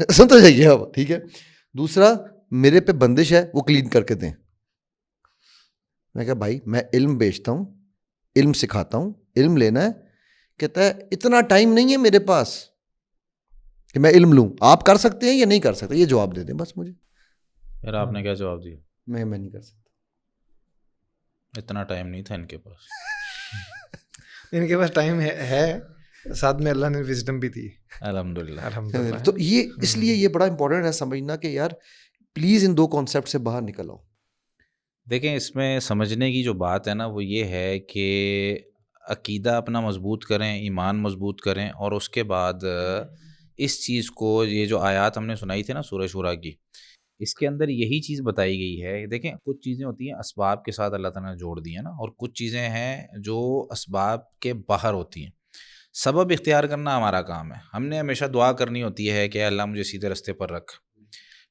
سنتا جائیے آپ, ٹھیک ہے. دوسرا میرے پہ بندش ہے, وہ کلین کر کے دیں. میں کہا بھائی میں علم بیچتا ہوں, علم سکھاتا ہوں, علم لینا ہے. کہتا ہے اتنا ٹائم نہیں ہے میرے پاس کہ میں علم لوں, آپ کر سکتے ہیں یا نہیں کر سکتے, یہ جواب دے دیں بس مجھے. پھر آپ نے کیا جواب دیا؟ میں نہیں کر سکتا. اتنا ٹائم نہیں تھا ان کے پاس. ان کے پاس ٹائم ہے, ساتھ میں اللہ نے وزڈم بھی دی الحمدللہ. تو یہ اس لیے یہ بڑا امپورٹنٹ ہے سمجھنا کہ یار پلیز ان دو کانسیپٹ سے باہر نکل آؤ. دیکھیں اس میں سمجھنے کی جو بات ہے نا وہ یہ ہے کہ عقیدہ اپنا مضبوط کریں, ایمان مضبوط کریں, اور اس کے بعد اس چیز کو, یہ جو آیات ہم نے سنائی تھی نا سورہ شورا کی, اس کے اندر یہی چیز بتائی گئی ہے. دیکھیں کچھ چیزیں ہوتی ہیں اسباب کے ساتھ اللہ تعالیٰ نے جوڑ دی ہیں نا, اور کچھ چیزیں ہیں جو اسباب کے باہر ہوتی ہیں. سبب اختیار کرنا ہمارا کام ہے, ہم نے ہمیشہ دعا کرنی ہوتی ہے کہ اللہ مجھے سیدھے رستے پر رکھ,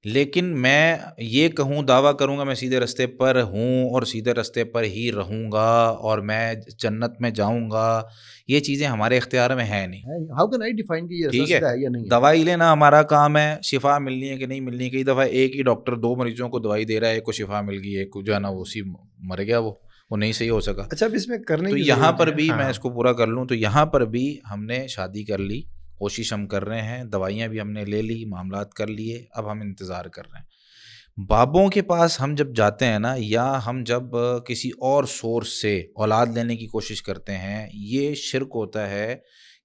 لیکن میں یہ کہوں, دعویٰ کروں گا میں سیدھے رستے پر ہوں اور سیدھے رستے پر ہی رہوں گا اور میں جنت میں جاؤں گا, یہ چیزیں ہمارے اختیار میں ہیں نہیں. ہاؤ کین آئی ڈیفائن کہ یہ ٹھیک ہے, یا نہیں ہے. دوائی لینا ہمارا کام ہے, شفا ملنی ہے کہ نہیں ملنی. کئی دفعہ ایک ہی ڈاکٹر 2 مریضوں کو دوائی دے رہا ہے, ایک کو شفا مل گئی, ایک کو جو ہے نا وہ اسی مر گیا, وہ نہیں صحیح ہو سکا. اچھا اب اس میں کرنے تو یہاں پر بھی میں اس کو پورا کر لوں, تو یہاں پر بھی ہم نے شادی کر لی, کوشش ہم کر رہے ہیں, دوائیاں بھی ہم نے لے لی, معاملات کر لیے, اب ہم انتظار کر رہے ہیں. بابوں کے پاس ہم جب جاتے ہیں نا, یا ہم جب کسی اور سورس سے اولاد لینے کی کوشش کرتے ہیں, یہ شرک ہوتا ہے,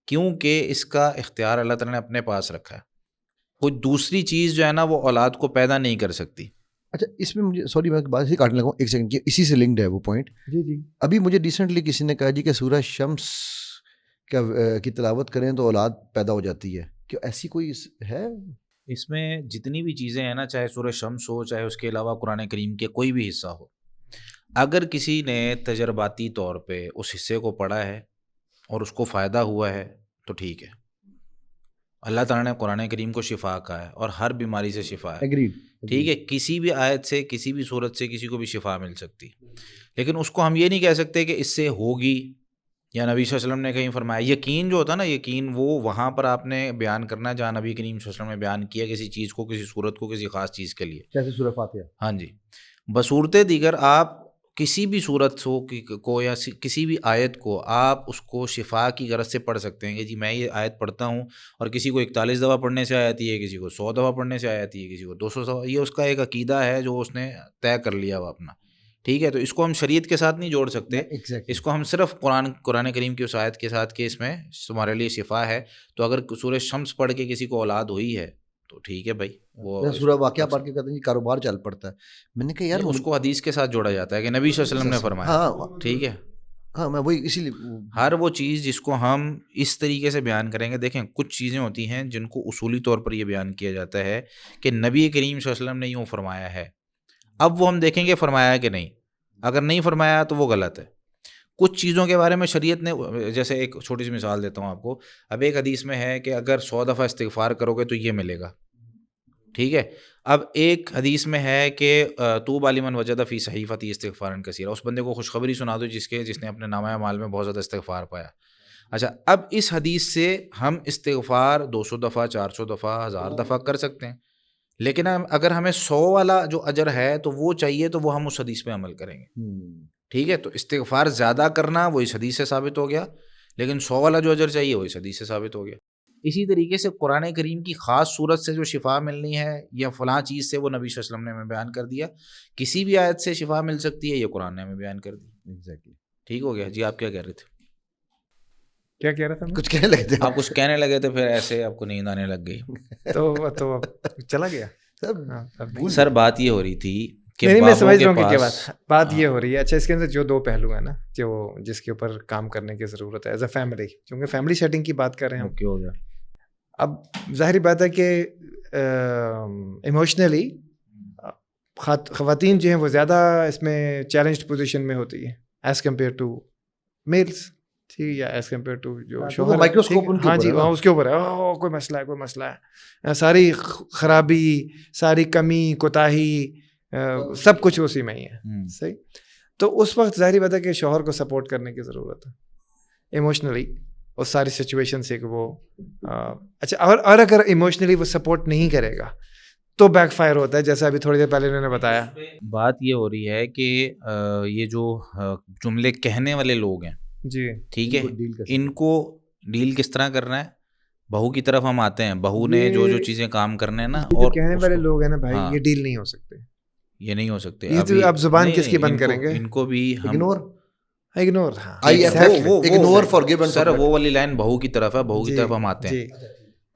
کیونکہ اس کا اختیار اللہ تعالیٰ نے اپنے پاس رکھا ہے. کوئی دوسری چیز جو ہے نا وہ اولاد کو پیدا نہیں کر سکتی. اچھا اس میں مجھے سوری میں بات ہی کاٹنے لگا ہوں ایک سیکنڈ کی, اسی سے لنکڈ ہے وہ پوائنٹ. جی جی. ابھی مجھے ریسنٹلی کسی نے کہا جی کہ سورہ شمس کی تلاوت کریں تو اولاد پیدا ہو جاتی ہے, کیا ایسی کوئی ہے؟ اس میں جتنی بھی چیزیں ہیں نا, چاہے سورہ شمس ہو, چاہے اس کے علاوہ قرآن کریم کے کوئی بھی حصہ ہو, اگر کسی نے تجرباتی طور پہ اس حصے کو پڑھا ہے اور اس کو فائدہ ہوا ہے تو ٹھیک ہے. اللہ تعالیٰ نے قرآن کریم کو شفا کہا ہے اور ہر بیماری سے شفا ہے, ٹھیک ہے. کسی بھی آیت سے, کسی بھی صورت سے کسی کو بھی شفا مل سکتی, لیکن اس کو ہم یہ نہیں کہہ سکتے کہ اس سے ہوگی, یا نبی صلی اللہ علیہ وسلم نے کہیں فرمایا. یقین جو ہوتا ہے نا, یقین وہ وہاں پر آپ نے بیان کرنا ہے جہاں نبی کریم صلی اللہ علیہ وسلم نے بیان کیا کسی چیز کو, کسی صورت کو, کسی خاص چیز کے لیے, جیسے سورہ فاتحہ. ہاں جی. بصورت دیگر آپ کسی بھی صورت کو یا کسی بھی آیت کو آپ اس کو شفا کی غرض سے پڑھ سکتے ہیں کہ جی میں یہ آیت پڑھتا ہوں, اور کسی کو 41 دفعہ پڑھنے سے آتی ہے, کسی کو 100 دفعہ پڑھنے سے آتی ہے, کسی کو 200 دفعہ. یہ اس کا ایک عقیدہ ہے جو اس نے طے کر لیا ہوا اپنا, ٹھیک ہے. تو اس کو ہم شریعت کے ساتھ نہیں جوڑ سکتے, اس کو ہم صرف قرآن کریم کی اس آیت کے ساتھ کہ اس میں تمہارے لیے شفا ہے. تو اگر سورہ شمس پڑھ کے کسی کو اولاد ہوئی ہے تو ٹھیک ہے بھائی, وہ سورہ واقعہ پڑھ کے کہتے ہیں کاروبار چل پڑتا ہے. میں نے کہا یار اس کو حدیث کے ساتھ جوڑا جاتا ہے کہ نبی صلی اللہ علیہ وسلم نے فرمایا, ٹھیک ہے. ہاں میں وہی اسی لیے ہر وہ چیز جس کو ہم اس طریقے سے بیان کریں گے, دیکھیں کچھ چیزیں ہوتی ہیں جن کو اصولی طور پر یہ بیان کیا جاتا ہے کہ نبی کریم صلی اللہ علیہ وسلم نے یوں فرمایا ہے. اب وہ ہم دیکھیں گے فرمایا کہ نہیں, اگر نہیں فرمایا تو وہ غلط ہے. کچھ چیزوں کے بارے میں شریعت نے, جیسے ایک چھوٹی سی مثال دیتا ہوں آپ کو. اب ایک حدیث میں ہے کہ اگر 100 دفعہ استغفار کرو گے تو یہ ملے گا, ٹھیک ہے. اب ایک حدیث میں ہے کہ طوبی لمن وجد فی صحیفتی استغفارا کثیرا, اس بندے کو خوشخبری سنا دو جس نے اپنے نامہ اعمال میں بہت زیادہ استغفار پایا. اچھا, اب اس حدیث سے ہم استغفار 200 دفعہ 400 دفعہ 1000 دفعہ کر سکتے ہیں, لیکن اگر ہمیں 100 والا جو اجر ہے تو وہ چاہیے تو وہ ہم اس حدیث پہ عمل کریں گے, ٹھیک ہے. تو استغفار زیادہ کرنا وہ اس حدیث سے ثابت ہو گیا, لیکن 100 والا جو اجر چاہیے وہ اس حدیث سے ثابت ہو گیا. اسی طریقے سے قرآن کریم کی خاص صورت سے جو شفا ملنی ہے یا فلاں چیز سے, وہ نبی صلی اللہ علیہ وسلم نے ہمیں بیان کر دیا. کسی بھی آیت سے شفا مل سکتی ہے, یہ قرآن نے ہمیں بیان کر دی. ایگزیکٹلی ٹھیک ہو گیا جی. آپ کیا کہہ رہے تھے؟ کیا کہہ رہا تھا؟ کچھ کہنے لگے تھے آپ, کچھ کہنے لگے تھے, پھر ایسے آپ کو نیند آنے لگ گئی تو چلا گیا سر. بات یہ ہو رہی تھی کہ نہیں میں سمجھ بابوں رہا کے ہوں کہ پاس بات یہ ہو رہی ہے. اچھا اس کے اندر جو دو پہلو ہیں نا جو جس کے اوپر کام کرنے کی ضرورت ہے ایز اے فیملی, کیونکہ فیملی سیٹنگ کی بات کر رہے ہیں ہم. ہو گیا. اب ظاہری بات ہے کہ ایموشنلی خواتین جو ہیں وہ زیادہ اس میں چیلنجڈ پوزیشن میں ہوتی ہے ایز کمپیئر ٹو میلس, ٹھیک ہے, یا ایز کمپیئر ٹو جو شوہر مائکروسکوپ ان کے ہاں جی اس کے اوپر ہے, کوئی مسئلہ ہے کوئی مسئلہ ہے, ساری خرابی ساری کمی کوتاہی سب کچھ اسی میں ہی ہے. صحیح. تو اس وقت ظاہری بات ہے کہ شوہر کو سپورٹ کرنے کی ضرورت ہے ایموشنلی اس ساری سچویشن سے کہ وہ اچھا اور اگر ایموشنلی وہ سپورٹ نہیں کرے گا تو بیک فائر ہوتا ہے, جیسا ابھی تھوڑی دیر پہلے انہوں نے بتایا. بات یہ ہو رہی ہے کہ یہ جو جملے کہنے والے لوگ ہیں جی ٹھیک ہے, ان کو ڈیل کس طرح کرنا ہے. بہو کی طرف ہم آتے ہیں, بہو نے جو چیزیں کام کرنے ہیں نا, اور کہنے والے لوگ ہیں نا بھائی یہ ڈیل نہیں ہو سکتے, یہ نہیں ہو سکتے. یہ تو آپ زبان کس کی بند کریں گے, ان کو بھی اگنور سر وہ والی لائن بہو کی طرف ہے, بہو کی طرف ہم آتے ہیں.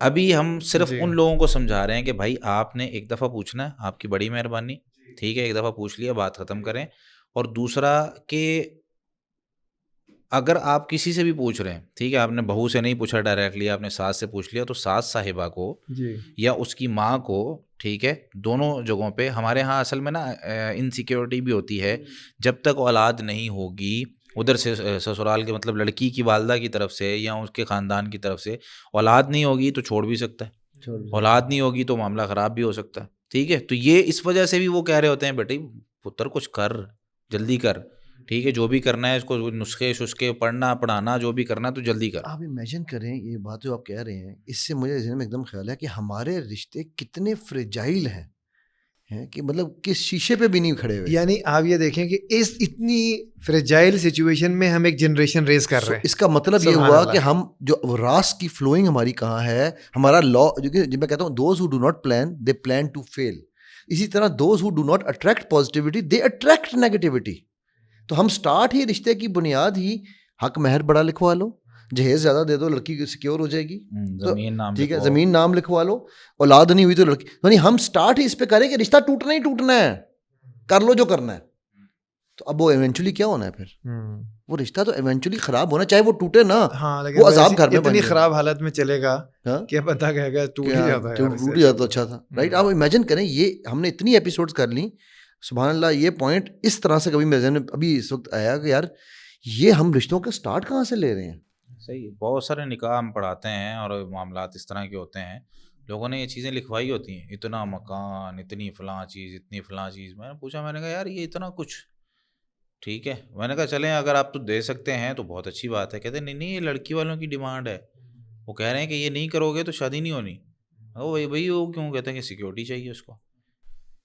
ابھی ہم صرف ان لوگوں کو سمجھا رہے ہیں کہ بھائی آپ نے ایک دفعہ پوچھنا ہے, آپ کی بڑی مہربانی, ٹھیک ہے, ایک دفعہ پوچھ لیا بات ختم کریں. اور دوسرا کہ اگر آپ کسی سے بھی پوچھ رہے ہیں, ٹھیک ہے, آپ نے بہو سے نہیں پوچھا ڈائریکٹلی, آپ نے ساس سے پوچھ لیا, تو ساس صاحبہ کو یا اس کی ماں کو, ٹھیک ہے, دونوں جگہوں پہ ہمارے ہاں اصل میں نا انسیکیورٹی بھی ہوتی ہے. جب تک اولاد نہیں ہوگی ادھر سے سسرال کے مطلب لڑکی کی والدہ کی طرف سے یا اس کے خاندان کی طرف سے اولاد نہیں ہوگی تو چھوڑ بھی سکتا ہے, اولاد نہیں ہوگی تو معاملہ خراب بھی ہو سکتا ہے. ٹھیک ہے, تو یہ اس وجہ سے بھی وہ کہہ رہے ہوتے ہیں بیٹے پتر کچھ کر, جلدی کر, ٹھیک ہے, جو بھی کرنا ہے اس کو نسخے شسخے پڑھنا پڑھانا جو بھی کرنا تو جلدی کر. آپ امیجن کریں یہ بات جو آپ کہہ رہے ہیں, اس سے مجھے ذہن میں ایک دم خیال ہے کہ ہمارے رشتے کتنے فریجائل ہیں کہ مطلب کس شیشے پہ بھی نہیں کھڑے ہوئے. یعنی آپ یہ دیکھیں کہ اس اتنی فریجائل سچویشن میں ہم ایک جنریشن ریز کر رہے ہیں. اس کا مطلب یہ ہوا کہ ہم جو راس کی فلوئنگ ہماری کہاں ہے, ہمارا لا جو کہ میں کہتا ہوں those who do not plan they plan to fail. اسی طرح those who do not attract positivity they attract negativity. تو ہم سٹارٹ ہی رشتے کی بنیاد ہی حق مہر بڑا لکھوا لو, جہیز زیادہ دے دو, لڑکی سیکیور ہو جائے گی, ٹھیک ہے, زمین نام لکھوا لو, اولاد نہیں ہوئی تو لڑکی, یعنی ہم سٹارٹ ہی اس پہ کریں کہ رشتہ ٹوٹنا ہی ٹوٹنا ہے, کر لو جو کرنا ہے. تو اب وہ ایونچولی کیا ہونا ہے, پھر وہ رشتہ تو ایونچولی خراب ہونا, چاہے وہ ٹوٹے نا, وہ عذاب گھر میں اتنی خراب حالت میں چلے گا کہ پتہ کہے گا ٹوٹ ہی جاتا ہے, ٹوٹ جاتا اچھا تھا, رائٹ. آپ امیجن کریں یہ ہم نے اتنی ایپیسوڈز کر لیں, سبحان اللہ, یہ پوائنٹ اس طرح سے کبھی میرے ذہن میں ابھی اس وقت آیا کہ یار یہ ہم رشتوں کا سٹارٹ کہاں سے لے رہے ہیں. صحیح, بہت سارے نکاح ہم پڑھاتے ہیں اور معاملات اس طرح کے ہوتے ہیں, لوگوں نے یہ چیزیں لکھوائی ہوتی ہیں, اتنا مکان, اتنی فلاں چیز, اتنی فلاں چیز. میں نے پوچھا, میں نے کہا یار یہ اتنا کچھ, ٹھیک ہے, میں نے کہا چلیں اگر آپ تو دے سکتے ہیں تو بہت اچھی بات ہے. کہتے نہیں یہ لڑکی والوں کی ڈیمانڈ ہے, وہ کہہ رہے ہیں کہ یہ نہیں کرو گے تو شادی نہیں ہونی. بھائی وہ کیوں کہتے ہیں کہ سیکیورٹی چاہیے اس کو.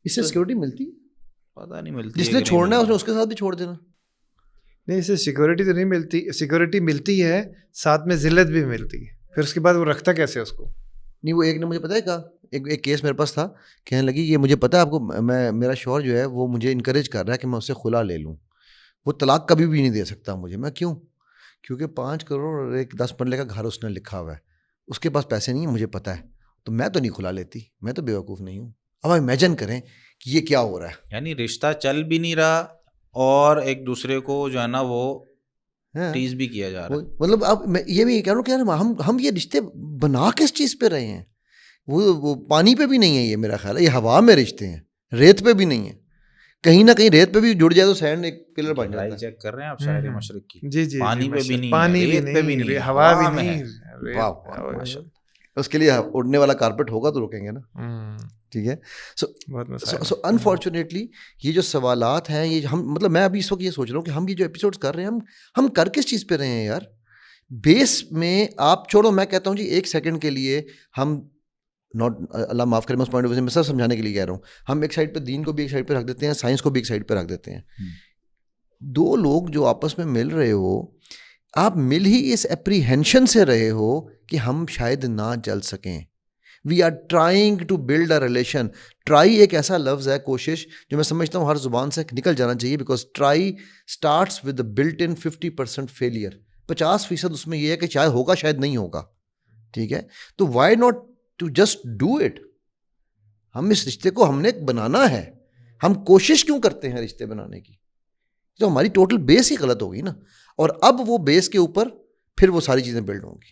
اس سے سیکیورٹی ملتی, پتہ نہیں ملتی, جس نے چھوڑنا ہے اس کے ساتھ بھی چھوڑ دینا. نہیں اس سے سیکورٹی تو نہیں ملتی, سیکورٹی ملتی ہے ساتھ میں ذلت بھی ملتی ہے, پھر اس کے بعد وہ رکھتا کیسے اس کو. نہیں وہ ایک نے مجھے پتہ ہے کہا, ایک کیس میرے پاس تھا, کہنے لگی یہ مجھے پتہ ہے آپ کو, میرا شوہر جو ہے وہ مجھے انکریج کر رہا ہے کہ میں اس سے خلا لے لوں, وہ طلاق کبھی بھی نہیں دے سکتا مجھے. میں کیوں, کیونکہ 5 کروڑ اور ایک 10 مرلے کا گھر اس نے لکھا ہوا ہے, اس کے پاس پیسے نہیں ہیں, مجھے پتہ ہے, تو میں تو نہیں کھلا لیتی, میں تو بیوقوف نہیں ہوں. اب امیجن کریں کہ یہ کیا ہو رہا ہے, یعنی رشتہ چل بھی نہیں رہا اور ایک دوسرے کو جو ہے نا وہ ٹیز بھی کیا جا رہا ہے. مطلب اب میں یہ بھی کہہ رہا ہوں کہ ہم یہ رشتے بنا کس چیز پہ رہے ہیں, وہ پانی پہ بھی نہیں ہے, یہ میرا خیال ہے یہ ہوا میں رشتے ہیں, ریت پہ بھی نہیں ہے. کہیں نہ کہیں ریت پہ بھی جڑ جائے تو سینڈ ایک پلر بن جاتا ہے. چیک کر رہے ہیں آپ شاعر مشرق کی, جی پانی پہ بھی نہیں, پانی بھی ریت پہ بھی نہیں, ہوا بھی نہیں. اس کے لیے اڑنے والا کارپیٹ ہوگا تو روکیں گے نا, ٹھیک ہے. سو انفارچونیٹلی یہ جو سوالات ہیں, یہ ہم مطلب میں ابھی اس وقت یہ سوچ رہا ہوں کہ ہم یہ جو ایپیسوڈز کر رہے ہیں ہم کر کس چیز پہ رہے ہیں یار. بیس میں آپ چھوڑو, میں کہتا ہوں جی 1 سیکنڈ کے لیے ہم ناٹ, اللہ معاف کرے, میں اس پوائنٹ آف ویو سے میں سب سمجھانے کے لیے کہہ رہا ہوں, ہم ایک سائڈ پہ دین کو بھی ایک سائڈ پہ رکھ دیتے ہیں, سائنس کو بھی ایک سائڈ پہ رکھ دیتے ہیں. 2 لوگ جو آپس میں مل رہے ہو, آپ مل ہی اس اپریہینشن سے رہے ہو کہ ہم شاید نہ چل سکیں. We are trying to build a relation. Try ایک ایسا لفظ ہے, کوشش, جو میں سمجھتا ہوں ہر زبان سے نکل جانا چاہیے, because try starts with built in 50% failure. 50% اس میں یہ ہے کہ شاید ہوگا شاید نہیں ہوگا, ٹھیک ہے. تو why not to just do it. ہم اس رشتے کو ہم نے بنانا ہے, ہم کوشش کیوں کرتے ہیں رشتے بنانے کی؟ تو ہماری ٹوٹل بیس ہی غلط ہوگی نا. اور اب وہ بیس کے اوپر پھر وہ ساری چیزیں بلڈ ہوں گی.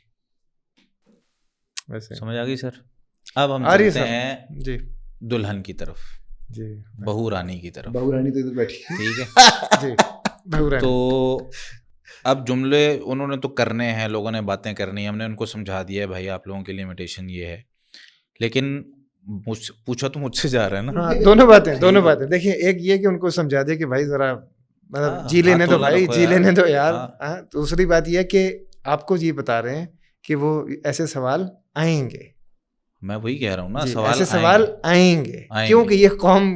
سمجھ آ گئی سر. اب ہم چلتے ہیں جی دلہن کی طرف, جی بہو رانی کی طرف. بہو رانی تو ادھر بیٹھی ٹھیک ہے جی بہو رانی. تو اب جملے انہوں نے تو کرنے ہیں, لوگوں نے باتیں کرنی ہیں, ہم نے ان کو سمجھا دیا ہے بھائی آپ لوگوں کی لمیٹیشن یہ ہے, لیکن پوچھا تو مجھ سے جا رہا ہے نا. دونوں باتیں دیکھیں, ایک یہ کہ ان کو سمجھا دے کہ بھائی ذرا مطلب جی لینے دو بھائی, جی لینے دو یار. دوسری بات یہ کہ آپ کو یہ بتا رہے ہیں کہ وہ ایسے سوال آئیں گے. میں وہی کہہ رہا ہوں نا, ایسے سوال آئیں گے کیونکہ یہ قوم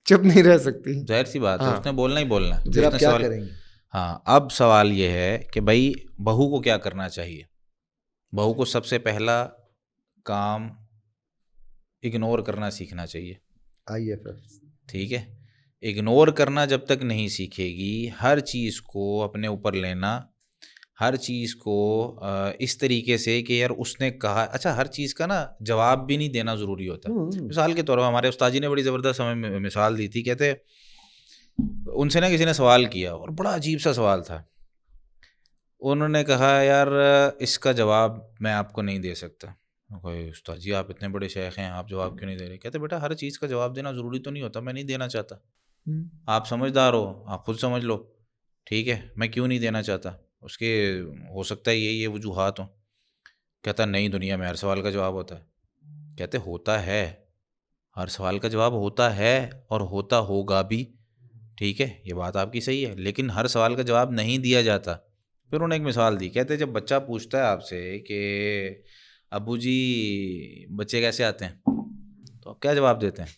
چپ نہیں رہ سکتی. ظاہر سی بات ہے, اس نے بولنا ہی بولنا ہے. پھر آپ کیا کریں گے؟ ہاں, اب سوال یہ ہے کہ بھائی بہو کو کیا کرنا چاہیے. بہو کو سب سے پہلا کام اگنور کرنا سیکھنا چاہیے. ٹھیک ہے, اگنور کرنا جب تک نہیں سیکھے گی, ہر چیز کو اپنے اوپر لینا, ہر چیز کو اس طریقے سے کہ یار اس نے کہا, اچھا ہر چیز کا نا جواب بھی نہیں دینا ضروری ہوتا. مثال کے طور پر ہمارے استاد جی نے بڑی زبردست ہمیں مثال دی تھی. کہتے ان سے نا کسی نے سوال کیا اور بڑا عجیب سا سوال تھا. انہوں نے کہا یار اس کا جواب میں آپ کو نہیں دے سکتا. استاد جی آپ اتنے بڑے شیخ ہیں, آپ جواب کیوں نہیں دے رہے؟ کہتے بیٹا ہر چیز کا جواب دینا ضروری تو نہیں ہوتا, میں نہیں دینا چاہتا. آپ سمجھدار ہو, آپ خود سمجھ لو. ٹھیک ہے, میں کیوں نہیں دینا چاہتا, اس کے ہو سکتا ہے یہ وجوہات ہوں. کہتا نہیں دنیا میں ہر سوال کا جواب ہوتا ہے. کہتے ہوتا ہے, ہر سوال کا جواب ہوتا ہے اور ہوتا ہوگا بھی. ٹھیک ہے, یہ بات آپ کی صحیح ہے, لیکن ہر سوال کا جواب نہیں دیا جاتا. پھر انہوں نے ایک مثال دی. کہتے جب بچہ پوچھتا ہے آپ سے کہ ابو جی بچے کیسے آتے ہیں, تو آپ کیا جواب دیتے ہیں؟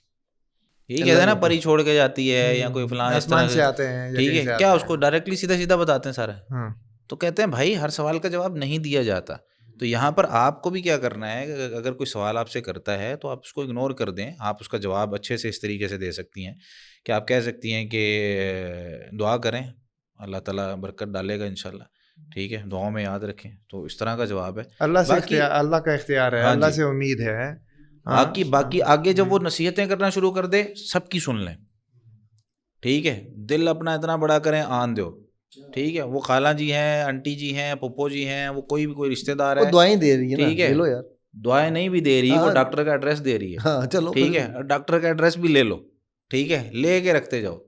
یہی کہتے ہیں نا پری چھوڑ کے جاتی ہے یا کوئی فلاں اس طرح سے آتے ہیں. ٹھیک ہے, کیا اس کو ڈائریکٹلی سیدھا بتاتے ہیں سارا؟ تو کہتے ہیں بھائی ہر سوال کا جواب نہیں دیا جاتا. تو یہاں پر آپ کو بھی کیا کرنا ہے کہ اگر کوئی سوال آپ سے کرتا ہے تو آپ اس کو اگنور کر دیں. آپ اس کا جواب اچھے سے اس طریقے سے دے سکتی ہیں کہ آپ کہہ سکتی ہیں کہ دعا کریں, اللہ تعالیٰ برکت ڈالے گا انشاءاللہ. ٹھیک ہے, دعاؤں میں یاد رکھیں. تو اس طرح کا جواب ہے. اللہ سے اللہ کا اختیار ہے, اللہ سے امید ہے. باقی آگے جب وہ نصیحتیں کرنا شروع کر دے سب کی سن لیں. ٹھیک ہے, دل اپنا اتنا بڑا کریں آن دو. ٹھیک ہے, وہ خالہ جی ہیں, آنٹی جی ہیں, پپو جی ہیں, وہ کوئی رشتہ دار ہے, دعائیں دے رہی ہے. ٹھیک ہے, دعائیں نہیں بھی دے رہی, وہ ڈاکٹر کا ایڈریس دے رہی ہے. چلو ٹھیک ہے, ڈاکٹر کا ایڈریس بھی لے لو. ٹھیک ہے, لے کے رکھتے جاؤ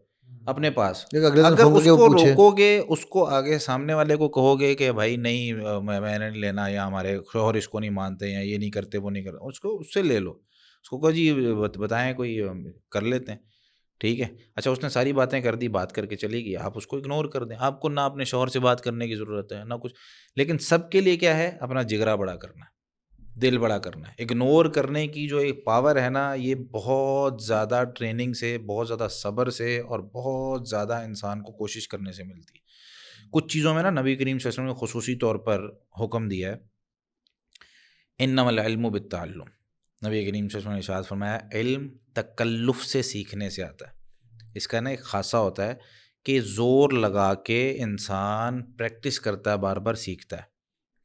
اپنے پاس. اگر اس کو روکو گے, اس کو آگے سامنے والے کو کہو گے کہ بھائی نہیں میں نے نہیں لینا, یا ہمارے شوہر اس کو نہیں مانتے, یا یہ نہیں کرتے وہ نہیں کرتے, اس سے لے لو. اس کو کہو جی بتائیں کوئی کر لیتے ہیں. ٹھیک ہے, اچھا اس نے ساری باتیں کر دی, بات کر کے چلی گئی, آپ اس کو اگنور کر دیں. آپ کو نہ اپنے شوہر سے بات کرنے کی ضرورت ہے نہ کچھ, لیکن سب کے لیے کیا ہے, اپنا جگرا بڑا کرنا ہے, دل بڑا کرنا ہے. اگنور کرنے کی جو ایک پاور ہے نا, یہ بہت زیادہ ٹریننگ سے, بہت زیادہ صبر سے اور بہت زیادہ انسان کو کوشش کرنے سے ملتی ہے. کچھ چیزوں میں نا نبی کریم صلی اللہ علیہ وسلم نے خصوصی طور پر حکم دیا ہے, انما العلم بالتعلم. نبی کریم صلی اللہ علیہ وسلم نے ارشاد فرمایا علم تکلف سے سیکھنے سے آتا ہے. اس کا نا ایک خاصہ ہوتا ہے کہ زور لگا کے انسان پریکٹس کرتا ہے, بار بار سیکھتا ہے,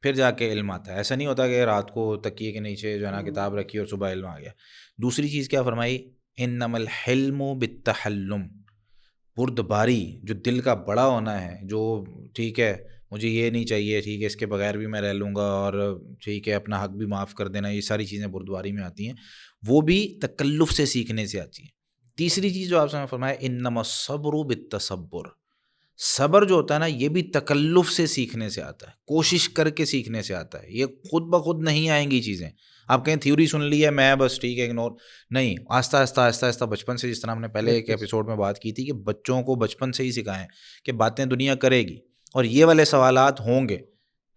پھر جا کے علم آتا ہے. ایسا نہیں ہوتا کہ رات کو تکیے کے نیچے جو ہے نا کتاب رکھی اور صبح علم آ گیا. دوسری چیز کیا فرمائی, انما الحلم بالتحلم. بردباری, جو دل کا بڑا ہونا ہے, جو ٹھیک ہے مجھے یہ نہیں چاہیے, ٹھیک ہے اس کے بغیر بھی میں رہ لوں گا, اور ٹھیک ہے اپنا حق بھی معاف کر دینا, یہ ساری چیزیں بردباری میں آتی ہیں, وہ بھی تکلف سے سیکھنے سے آتی ہیں. تیسری چیز جو آپ سے فرمایا انما الصبر بالتصبر. صبر جو ہوتا ہے نا, یہ بھی تکلف سے سیکھنے سے آتا ہے, کوشش کر کے سیکھنے سے آتا ہے. یہ خود بخود نہیں آئیں گی چیزیں. آپ کہیں تھیوری سن لی ہے میں بس ٹھیک ہے اگنور نہیں, آہستہ آہستہ بچپن سے, جس طرح ہم نے پہلے ایک ایپیسوڈ میں بات کی تھی کہ بچوں کو بچپن سے ہی سکھائیں کہ باتیں دنیا کرے گی اور یہ والے سوالات ہوں گے.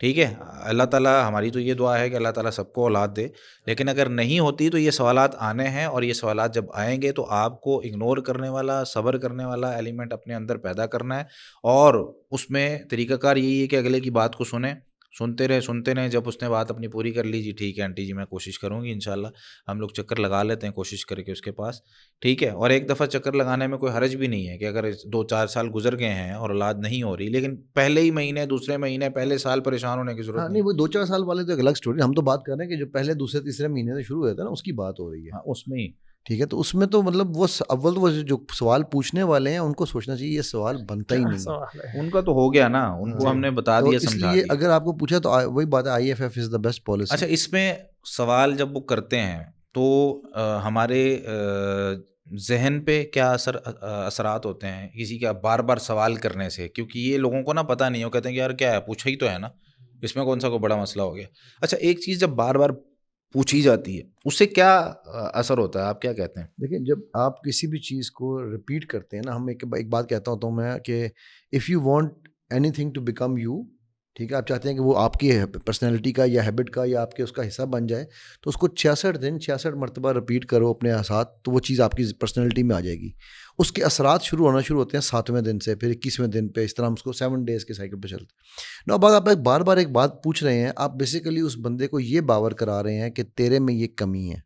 ٹھیک ہے, اللہ تعالیٰ, ہماری تو یہ دعا ہے کہ اللہ تعالیٰ سب کو اولاد دے, لیکن اگر نہیں ہوتی تو یہ سوالات آنے ہیں, اور یہ سوالات جب آئیں گے تو آپ کو اگنور کرنے والا, صبر کرنے والا ایلیمنٹ اپنے اندر پیدا کرنا ہے. اور اس میں طریقہ کار یہی ہے کہ اگلے کی بات کو سنتے رہیں. جب اس نے بات اپنی پوری کر لی, جی ٹھیک ہے آنٹی جی میں کوشش کروں گی انشاءاللہ, ہم لوگ چکر لگا لیتے ہیں کوشش کر کے اس کے پاس. ٹھیک ہے, اور ایک دفعہ چکر لگانے میں کوئی حرج بھی نہیں ہے کہ اگر 2-4 سال گزر گئے ہیں اور اولاد نہیں ہو رہی, لیکن پہلے ہی مہینے, دوسرے مہینے, پہلے سال پریشان ہونے کی ضرورت نہیں. وہ 2-4 سال والے تو ایک الگ سٹوری, ہم تو بات کر رہے ہیں کہ جو پہلے دوسرے تیسرے مہینے سے شروع ہوئے تھے نا, اس کی بات ہو رہی ہے. اس میں ہی ٹھیک ہے. تو اس میں تو مطلب وہ اول تو وہ جو سوال پوچھنے والے ہیں ان کو سوچنا چاہیے یہ سوال بنتا ہی نہیں. ان کا تو ہو گیا نا, ان کو ہم نے بتا دیا, اس سمجھا لیے دیا. اگر آپ کو پوچھا تو وہی بات ہے, IFF is the best policy. اچھا, اس میں سوال جب وہ کرتے ہیں تو ہمارے ذہن پہ کیا اثرات ہوتے ہیں کسی کا بار بار سوال کرنے سے؟ کیونکہ یہ لوگوں کو نا پتہ نہیں ہو, کہتے ہیں کہ یار کیا ہے, پوچھا ہی تو ہے نا, اس میں کون سا کوئی بڑا مسئلہ ہو گیا. اچھا, ایک چیز جب بار بار پوچھی جاتی ہے اس سے کیا اثر ہوتا ہے, آپ کیا کہتے ہیں؟ دیکھیں, جب آپ کسی بھی چیز کو ریپیٹ کرتے ہیں نا, ہم ایک بات کہتا ہوتا ہوں میں کہ if you want anything to become you, ٹھیک ہے, آپ چاہتے ہیں کہ وہ آپ کی پرسنالٹی کا یا ہیبٹ کا یا آپ کے اس کا حصہ بن جائے, تو اس کو 66 دن 66 مرتبہ ریپیٹ کرو اپنے ساتھ, تو وہ چیز آپ کی پرسنالٹی میں آ جائے گی. اس کے اثرات ہونا شروع ہوتے ہیں 7ویں دن سے, پھر 21ویں دن پہ, اس طرح ہم اس کو 7 days کے سائیکل پہ چلتے ہیں. نا بعد آپ بار بار ایک بات پوچھ رہے ہیں, آپ بیسیکلی اس بندے کو یہ باور کرا رہے ہیں کہ تیرے میں یہ کمی ہے,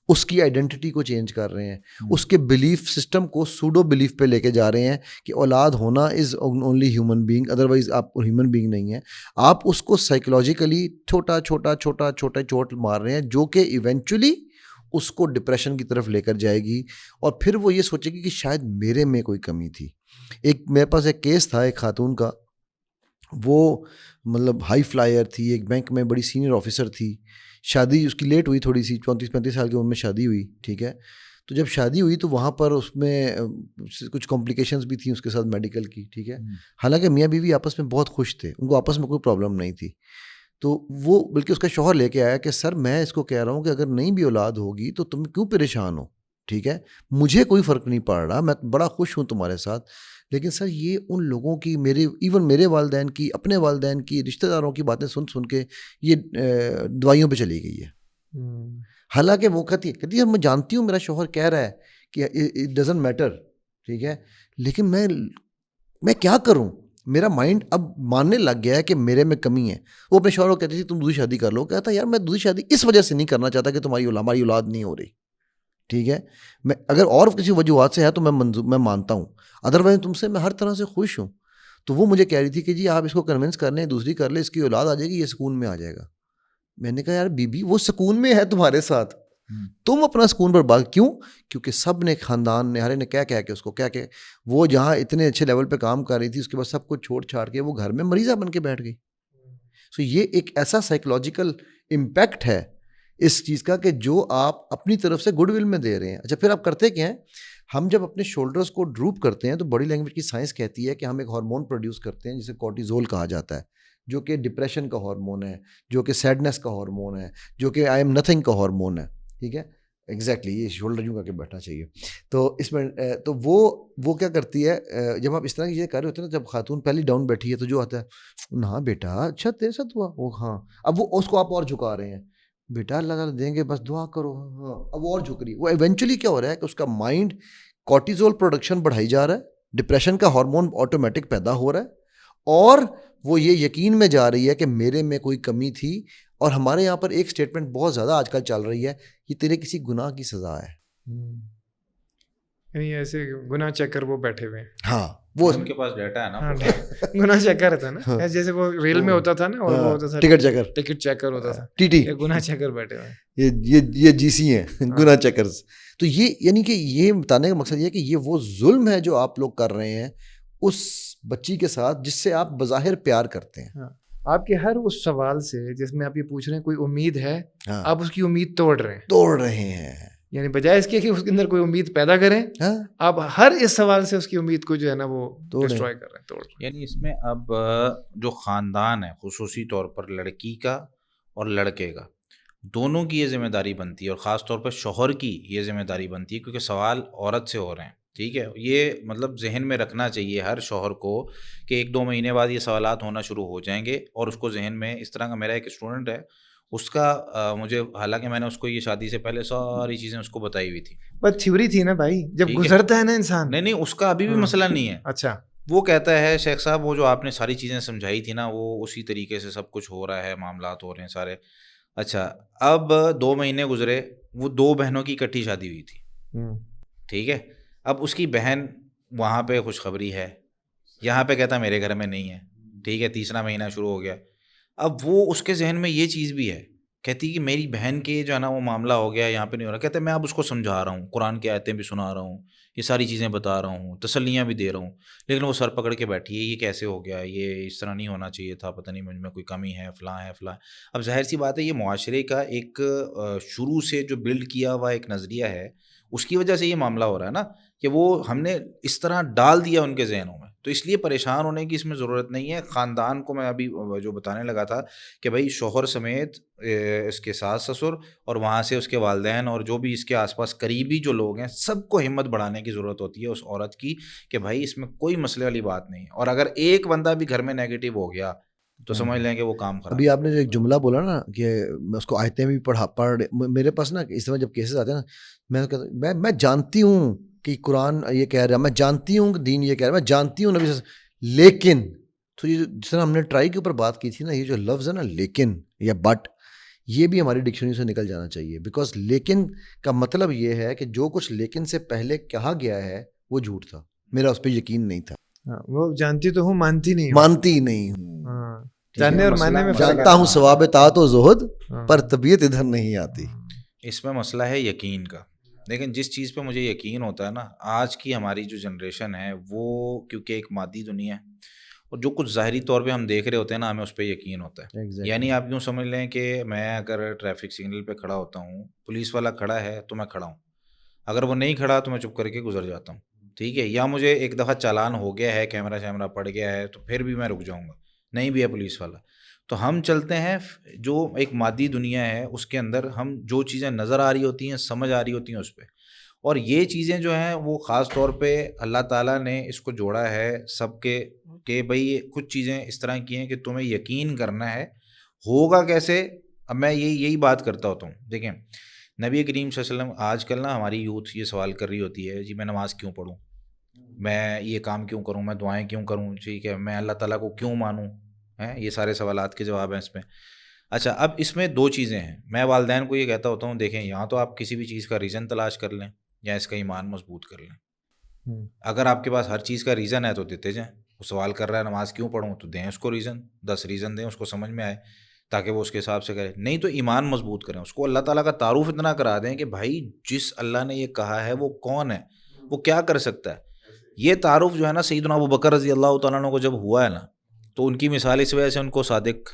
اس کی آئیڈینٹی کو چینج کر رہے ہیں, اس کے بلیف سسٹم کو سوڈو بلیف پہ لے کے جا رہے ہیں کہ اولاد ہونا is only human being, otherwise آپ ہیومن بینگ نہیں ہیں. آپ اس کو سائیکولوجیکلی چھوٹا چوٹ مار رہے ہیں, جو کہ ایونچولی اس کو ڈپریشن کی طرف لے کر جائے گی, اور پھر وہ یہ سوچے گی کہ شاید میرے میں کوئی کمی تھی. میرے پاس ایک کیس تھا ایک خاتون کا, وہ مطلب ہائی فلائر تھی, ایک بینک میں بڑی سینئر آفیسر تھی. شادی اس کی لیٹ ہوئی تھوڑی سی, 34-35 سال کی عمر میں شادی ہوئی, ٹھیک ہے. تو جب شادی ہوئی تو وہاں پر اس میں کچھ کمپلیکیشنز بھی تھیں اس کے ساتھ میڈیکل کی, ٹھیک ہے. حالانکہ میاں بیوی آپس میں بہت خوش تھے, ان کو آپس میں کوئی پرابلم نہیں تھی. تو وہ بلکہ اس کا شوہر لے کے آیا کہ سر میں اس کو کہہ رہا ہوں کہ اگر نہیں بھی اولاد ہوگی تو تم کیوں پریشان ہو, ٹھیک ہے, مجھے کوئی فرق نہیں پڑ رہا, میں بڑا خوش ہوں تمہارے ساتھ, لیکن سر یہ ان لوگوں کی, میرے والدین کی, اپنے والدین کی, رشتہ داروں کی باتیں سن کے یہ دوائیوں پہ چلی گئی ہے. حالانکہ وہ کہتی ہے میں جانتی ہوں میرا شوہر کہہ رہا ہے کہ اٹ ڈزنٹ میٹر, ٹھیک ہے, لیکن میں کیا کروں, میرا مائنڈ اب ماننے لگ گیا ہے کہ میرے میں کمی ہے. وہ اپنے شوہر کو کہتی تھی تم دوسری شادی کر لو, کہتا یار میں دوسری شادی اس وجہ سے نہیں کرنا چاہتا کہ ہماری اولاد نہیں ہو رہی, ٹھیک ہے. میں اگر اور کسی وجوہات سے ہے تو میں مانتا ہوں, ادروائز تم سے میں ہر طرح سے خوش ہوں. تو وہ مجھے کہہ رہی تھی کہ جی آپ اس کو کنونس کر لیں, دوسری کر لیں, اس کی اولاد آ جائے گی, یہ سکون میں آ جائے گا. میں نے کہا یار بی بی وہ سکون میں ہے تمہارے ساتھ, تم اپنا سکون پر بات کیوں, کیونکہ سب نے خاندان نے ہر نے کیا کہ اس کو کیا کہ وہ جہاں اتنے اچھے لیول پہ کام کر رہی تھی اس کے بعد سب کچھ چھوڑ چھاڑ کے وہ گھر میں مریضہ بن کے بیٹھ گئی. سو یہ ایک ایسا سائیکولوجیکل امپیکٹ ہے اس چیز کا کہ جو آپ اپنی طرف سے گڈ ول میں دے رہے ہیں. اچھا پھر آپ کرتے کیا ہیں, ہم جب اپنے شولڈرز کو ڈروپ کرتے ہیں تو باڈی لینگویج کی سائنس کہتی ہے کہ ہم ایک ہارمون پروڈیوس کرتے ہیں جسے کورٹیزول کہا جاتا ہے, جو کہ ڈپریشن کا ہارمون ہے, جو کہ سیڈنس کا ہارمون ہے, جو کہ آئی ایم نتھنگ کا ہارمون ہے, ٹھیک ہے. ایگزیکٹلی یہ شولڈر یوں کر کے بیٹھنا چاہیے. تو اس میں تو وہ کیا کرتی ہے, جب آپ اس طرح کی چیزیں کر رہے ہوتے ہیں نا, جب خاتون پہلی ڈاؤن بیٹھی ہے تو جو آتا ہے ہاں بیٹا اچھا تیرے ساتھ ہوا, وہ ہاں, اب وہ اس کو آپ اور جھکا رہے ہیں, بیٹا اللہ تعالیٰ دیں گے بس دعا کرو, ہاں, اب وہ اور جھک رہی ہے. وہ ایونچولی کیا ہو رہا ہے کہ اس کا مائنڈ کورٹیزول پروڈکشن بڑھائی جا رہا ہے, ڈپریشن کا ہارمون آٹومیٹک پیدا ہو رہا ہے, اور وہ یہ یقین میں جا رہی ہے کہ میرے میں کوئی کمی تھی. اور ہمارے یہاں پر ایک اسٹیٹمنٹ بہت زیادہ آج کل چل رہی ہے, یہ تیرے کسی گناہ کی سزا ہے. یعنی ایسے گناہ چیک کر وہ بیٹھے ہوئے ہیں. ہاں وہ ان کے پاس ڈیٹا ہے نا, گناہ چیکر ہوتا ہے نا, جیسے وہ ریل میں ہوتا تھا نا, اور وہ ہوتا تھا ٹکٹ چیکر ہوتا تھا, ٹی گناہ چیکر بیٹھے ہوئے ہیں, یہ جی سی ہیں گناہ چیکرز. تو یہ یعنی کہ یہ بتانے کا مقصد یہ ہے کہ یہ وہ ظلم ہے جو آپ لوگ کر رہے ہیں اس بچی کے ساتھ جس سے آپ بظاہر پیار کرتے ہیں. آپ کے ہر اس سوال سے جس میں آپ یہ پوچھ رہے ہیں کوئی امید ہے, آپ اس کی امید توڑ رہے ہیں. یعنی بجائے اس کے کہ اس کے اندر کوئی امید پیدا کریں, آپ ہر اس سوال سے اس کی امید کو جو ہے نا وہ ڈسٹروائے کر رہے ہیں, توڑ رہے ہیں. یعنی اس میں اب جو خاندان ہے, خصوصی طور پر لڑکی کا اور لڑکے کا, دونوں کی یہ ذمہ داری بنتی ہے, اور خاص طور پر شوہر کی یہ ذمہ داری بنتی ہے, کیونکہ سوال عورت سے ہو رہے ہیں, ٹھیک ہے. یہ مطلب ذہن میں رکھنا چاہیے ہر شوہر کو کہ 1-2 مہینے بعد یہ سوالات ہونا شروع ہو جائیں گے, اور اس کو ذہن میں اس طرح کا, میرا ایک اسٹوڈنٹ ہے, اس کا مجھے, حالانکہ میں نے اس کو یہ شادی سے پہلے ساری چیزیں اس کو بتائی ہوئی تھی, بس تھیوری تھی نا بھائی, جب گزرتا ہے نا انسان. نہیں اس کا ابھی بھی مسئلہ نہیں ہے. اچھا, وہ کہتا ہے شیخ صاحب وہ جو آپ نے ساری چیزیں سمجھائی تھی نا, وہ اسی طریقے سے سب کچھ ہو رہا ہے, معاملات ہو رہے ہیں سارے. اچھا اب 2 مہینے گزرے, وہ 2 بہنوں کی اکٹھی شادی ہوئی تھی, ٹھیک ہے. اب اس کی بہن وہاں پہ خوشخبری ہے, یہاں پہ کہتا میرے گھر میں نہیں ہے, ٹھیک ہے. 3 مہینہ شروع ہو گیا. اب وہ اس کے ذہن میں یہ چیز بھی ہے کہتی کہ میری بہن کے جو ہے نا وہ معاملہ ہو گیا, یہاں پہ نہیں ہو رہا. کہتے میں اب اس کو سمجھا رہا ہوں, قرآن کی آیتیں بھی سنا رہا ہوں, یہ ساری چیزیں بتا رہا ہوں, تسلیاں بھی دے رہا ہوں, لیکن وہ سر پکڑ کے بیٹھی ہے, یہ کیسے ہو گیا, یہ اس طرح نہیں ہونا چاہیے تھا, پتہ نہیں مجھ میں کوئی کمی ہے, فلاں ہے فلاں. اب ظاہر سی بات ہے یہ معاشرے کا ایک شروع سے جو بلڈ کیا ہوا ایک نظریہ ہے, اس کی وجہ سے یہ معاملہ ہو رہا ہے نا, کہ وہ ہم نے اس طرح ڈال دیا ان کے ذہنوں میں. تو اس لیے پریشان ہونے کی اس میں ضرورت نہیں ہے. خاندان کو میں ابھی جو بتانے لگا تھا کہ بھائی شوہر سمیت اس کے ساس سسر اور وہاں سے اس کے والدین اور جو بھی اس کے آس پاس قریبی جو لوگ ہیں, سب کو ہمت بڑھانے کی ضرورت ہوتی ہے اس عورت کی کہ بھائی اس میں کوئی مسئلے والی بات نہیں ہے. اور اگر ایک بندہ بھی گھر میں نیگیٹو ہو گیا تو سمجھ لیں کہ وہ کام خراب. ابھی آپ نے جو ایک جملہ بولا نا کہ میں اس کو آیتیں بھی پڑھ میرے پاس نا اس طرح جب کیسز آتے ہیں نا, میں جانتی ہوں کہ قرآن یہ کہہ رہا ہے, میں جانتی ہوں کہ دین یہ کہہ رہا ہے, میں جانتی ہوں نبی صلی اللہ علیہ وسلم, لیکن تو یہ جس طرح ہم نے ٹرائی کے اوپر بات کی تھی نا, یہ جو لفظ ہے نا لیکن یا بٹ, یہ بھی ہماری ڈکشنری سے نکل جانا چاہیے. بیکاز لیکن کا مطلب یہ ہے کہ جو کچھ لیکن سے پہلے کہا گیا ہے وہ جھوٹ تھا, میرا اس پہ یقین نہیں تھا. وہ جانتی تو ہوں, مانتی نہیں, مانتی نہیں ہوں, جاننے اور ماننے میں جانتا ہوں ثواب طاعت و زہد, پر طبیعت ادھر نہیں آتی. اس میں مسئلہ ہے یقین کا. لیکن جس چیز پہ مجھے یقین ہوتا ہے نا, آج کی ہماری جو جنریشن ہے وہ کیونکہ ایک مادی دنیا ہے, اور جو کچھ ظاہری طور پہ ہم دیکھ رہے ہوتے ہیں نا, ہمیں اس پہ یقین ہوتا ہے. یعنی آپ یوں سمجھ لیں کہ میں اگر ٹریفک سگنل پہ کھڑا ہوتا ہوں, پولیس والا کھڑا ہے تو میں کھڑا ہوں, اگر وہ نہیں کھڑا تو میں چپ کر کے گزر جاتا ہوں, ٹھیک ہے. یا مجھے ایک دفعہ چالان ہو گیا ہے, کیمرہ شیمرہ پڑ گیا ہے, تو پھر بھی میں رک جاؤں گا, نہیں بھی ہے پولیس والا. تو ہم چلتے ہیں جو ایک مادی دنیا ہے اس کے اندر, ہم جو چیزیں نظر آ رہی ہوتی ہیں, سمجھ آ رہی ہوتی ہیں اس پہ. اور یہ چیزیں جو ہیں وہ خاص طور پہ اللہ تعالیٰ نے اس کو جوڑا ہے سب کے, کہ بھئی کچھ چیزیں اس طرح کی ہیں کہ تمہیں یقین کرنا ہے. ہوگا کیسے؟ اب میں یہی بات کرتا ہوتا ہوں. دیکھیں نبی کریم صلی اللہ علیہ وسلم, آج کل نا ہماری یوتھ یہ سوال کر رہی ہوتی ہے, جی میں نماز کیوں پڑھوں, میں یہ کام کیوں کروں, میں دعائیں کیوں کروں, ٹھیک ہے, میں اللہ تعالیٰ کو کیوں مانوں, ہیں یہ سارے سوالات کے جواب ہیں اس میں. اچھا اب اس میں دو چیزیں ہیں. میں والدین کو یہ کہتا ہوتا ہوں, دیکھیں یہاں تو آپ کسی بھی چیز کا ریزن تلاش کر لیں یا اس کا ایمان مضبوط کر لیں. اگر آپ کے پاس ہر چیز کا ریزن ہے تو دیتے جائیں. وہ سوال کر رہا ہے نماز کیوں پڑھوں, تو دیں اس کو ریزن, 10 ریزن دیں, اس کو سمجھ میں آئے تاکہ وہ اس کے حساب سے کرے. نہیں تو ایمان مضبوط کریں, اس کو اللہ تعالیٰ کا تعارف اتنا کرا دیں کہ بھائی جس اللہ نے یہ کہا ہے وہ کون ہے, وہ کیا کر سکتا ہے. یہ تعارف جو ہے نا سیدنا ابو بکر رضی اللہ تعالیٰ عنہ کو جب ہوا ہے نا, تو ان کی مثال اس وجہ سے ان کو صادق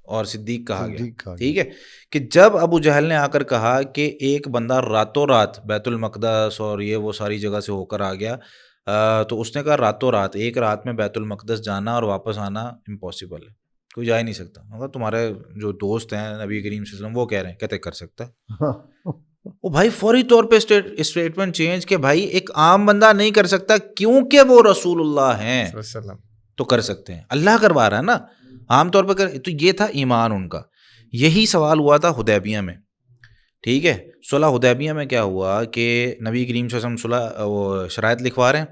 اور صدیق کہا گیا, ٹھیک ہے. کہ جب ابو جہل نے آ کر کہا کہ ایک بندہ راتوں رات بیت المقدس اور یہ وہ ساری جگہ سے ہو کر آ گیا, تو اس نے کہا راتوں رات, ایک رات میں بیت المقدس جانا اور واپس آنا امپاسبل ہے, کوئی جا ہی نہیں سکتا. مگر تمہارے جو دوست ہیں نبی کریم صلی اللہ علیہ وسلم وہ کہہ رہے ہیں, کہتے کر سکتا ہے. وہ بھائی فوری طور پہ اسٹیٹمنٹ چینج کہ بھائی ایک عام بندہ نہیں کر سکتا کیونکہ وہ رسول اللہ ہیں تو کر سکتے ہیں, اللہ کروا رہا ہے نا, عام طور پہ تو یہ تھا ایمان ان کا. یہی سوال ہوا تھا حدیبیہ میں, ٹھیک ہے. صلح حدیبیہ میں کیا ہوا کہ نبی کریم صلی اللہ علیہ وسلم صلح وہ شرائط لکھوا رہے ہیں.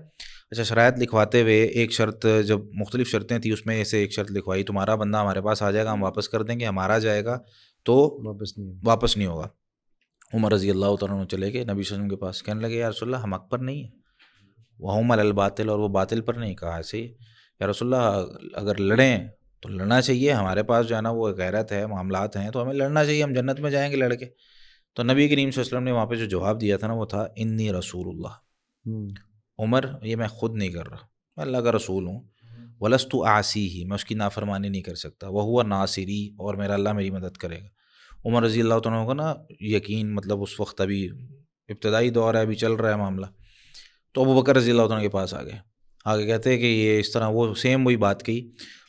اچھا شرائط لکھواتے ہوئے ایک شرط, جب مختلف شرطیں تھیں اس میں سے ایک شرط لکھوائی, تمہارا بندہ ہمارے پاس آ جائے گا ہم واپس کر دیں گے, ہمارا جائے گا تو واپس نہیں ہوگا. عمر رضی اللہ تعالیٰ عنہ چلے گئے نبی صلی اللہ علیہ وسلم کے پاس, کہنے لگے یا رسول اللہ ہم حق پر نہیں ہیں, وہم علی الباطل, اور وہ باطل پر نہیں. کہا ایسے ہی یا رسول اللہ اگر لڑیں تو لڑنا چاہیے, ہمارے پاس جو ہے نا وہ غیرت ہے, معاملات ہیں, تو ہمیں لڑنا چاہیے, ہم جنت میں جائیں گے لڑ کے. تو نبی کریم صلی اللہ علیہ وسلم نے وہاں پہ جو جواب دیا تھا نا وہ تھا انی رسول اللہ, عمر یہ میں خود نہیں کر رہا, میں اللہ کا رسول ہوں, ولست اعصیہ, میں اس کی نافرمانی نہیں کر سکتا, وہو ناصری, اور میرا اللہ میری مدد کرے گا. عمر رضی اللہ تعالیٰ کو نا یقین, مطلب اس وقت ابھی ابتدائی دور ہے, ابھی چل رہا ہے معاملہ. تو ابو بکر رضی اللہ تعالیٰ کے پاس آ گئے, آگے کہتے ہیں کہ یہ اس طرح, وہ سیم وہی بات کہی.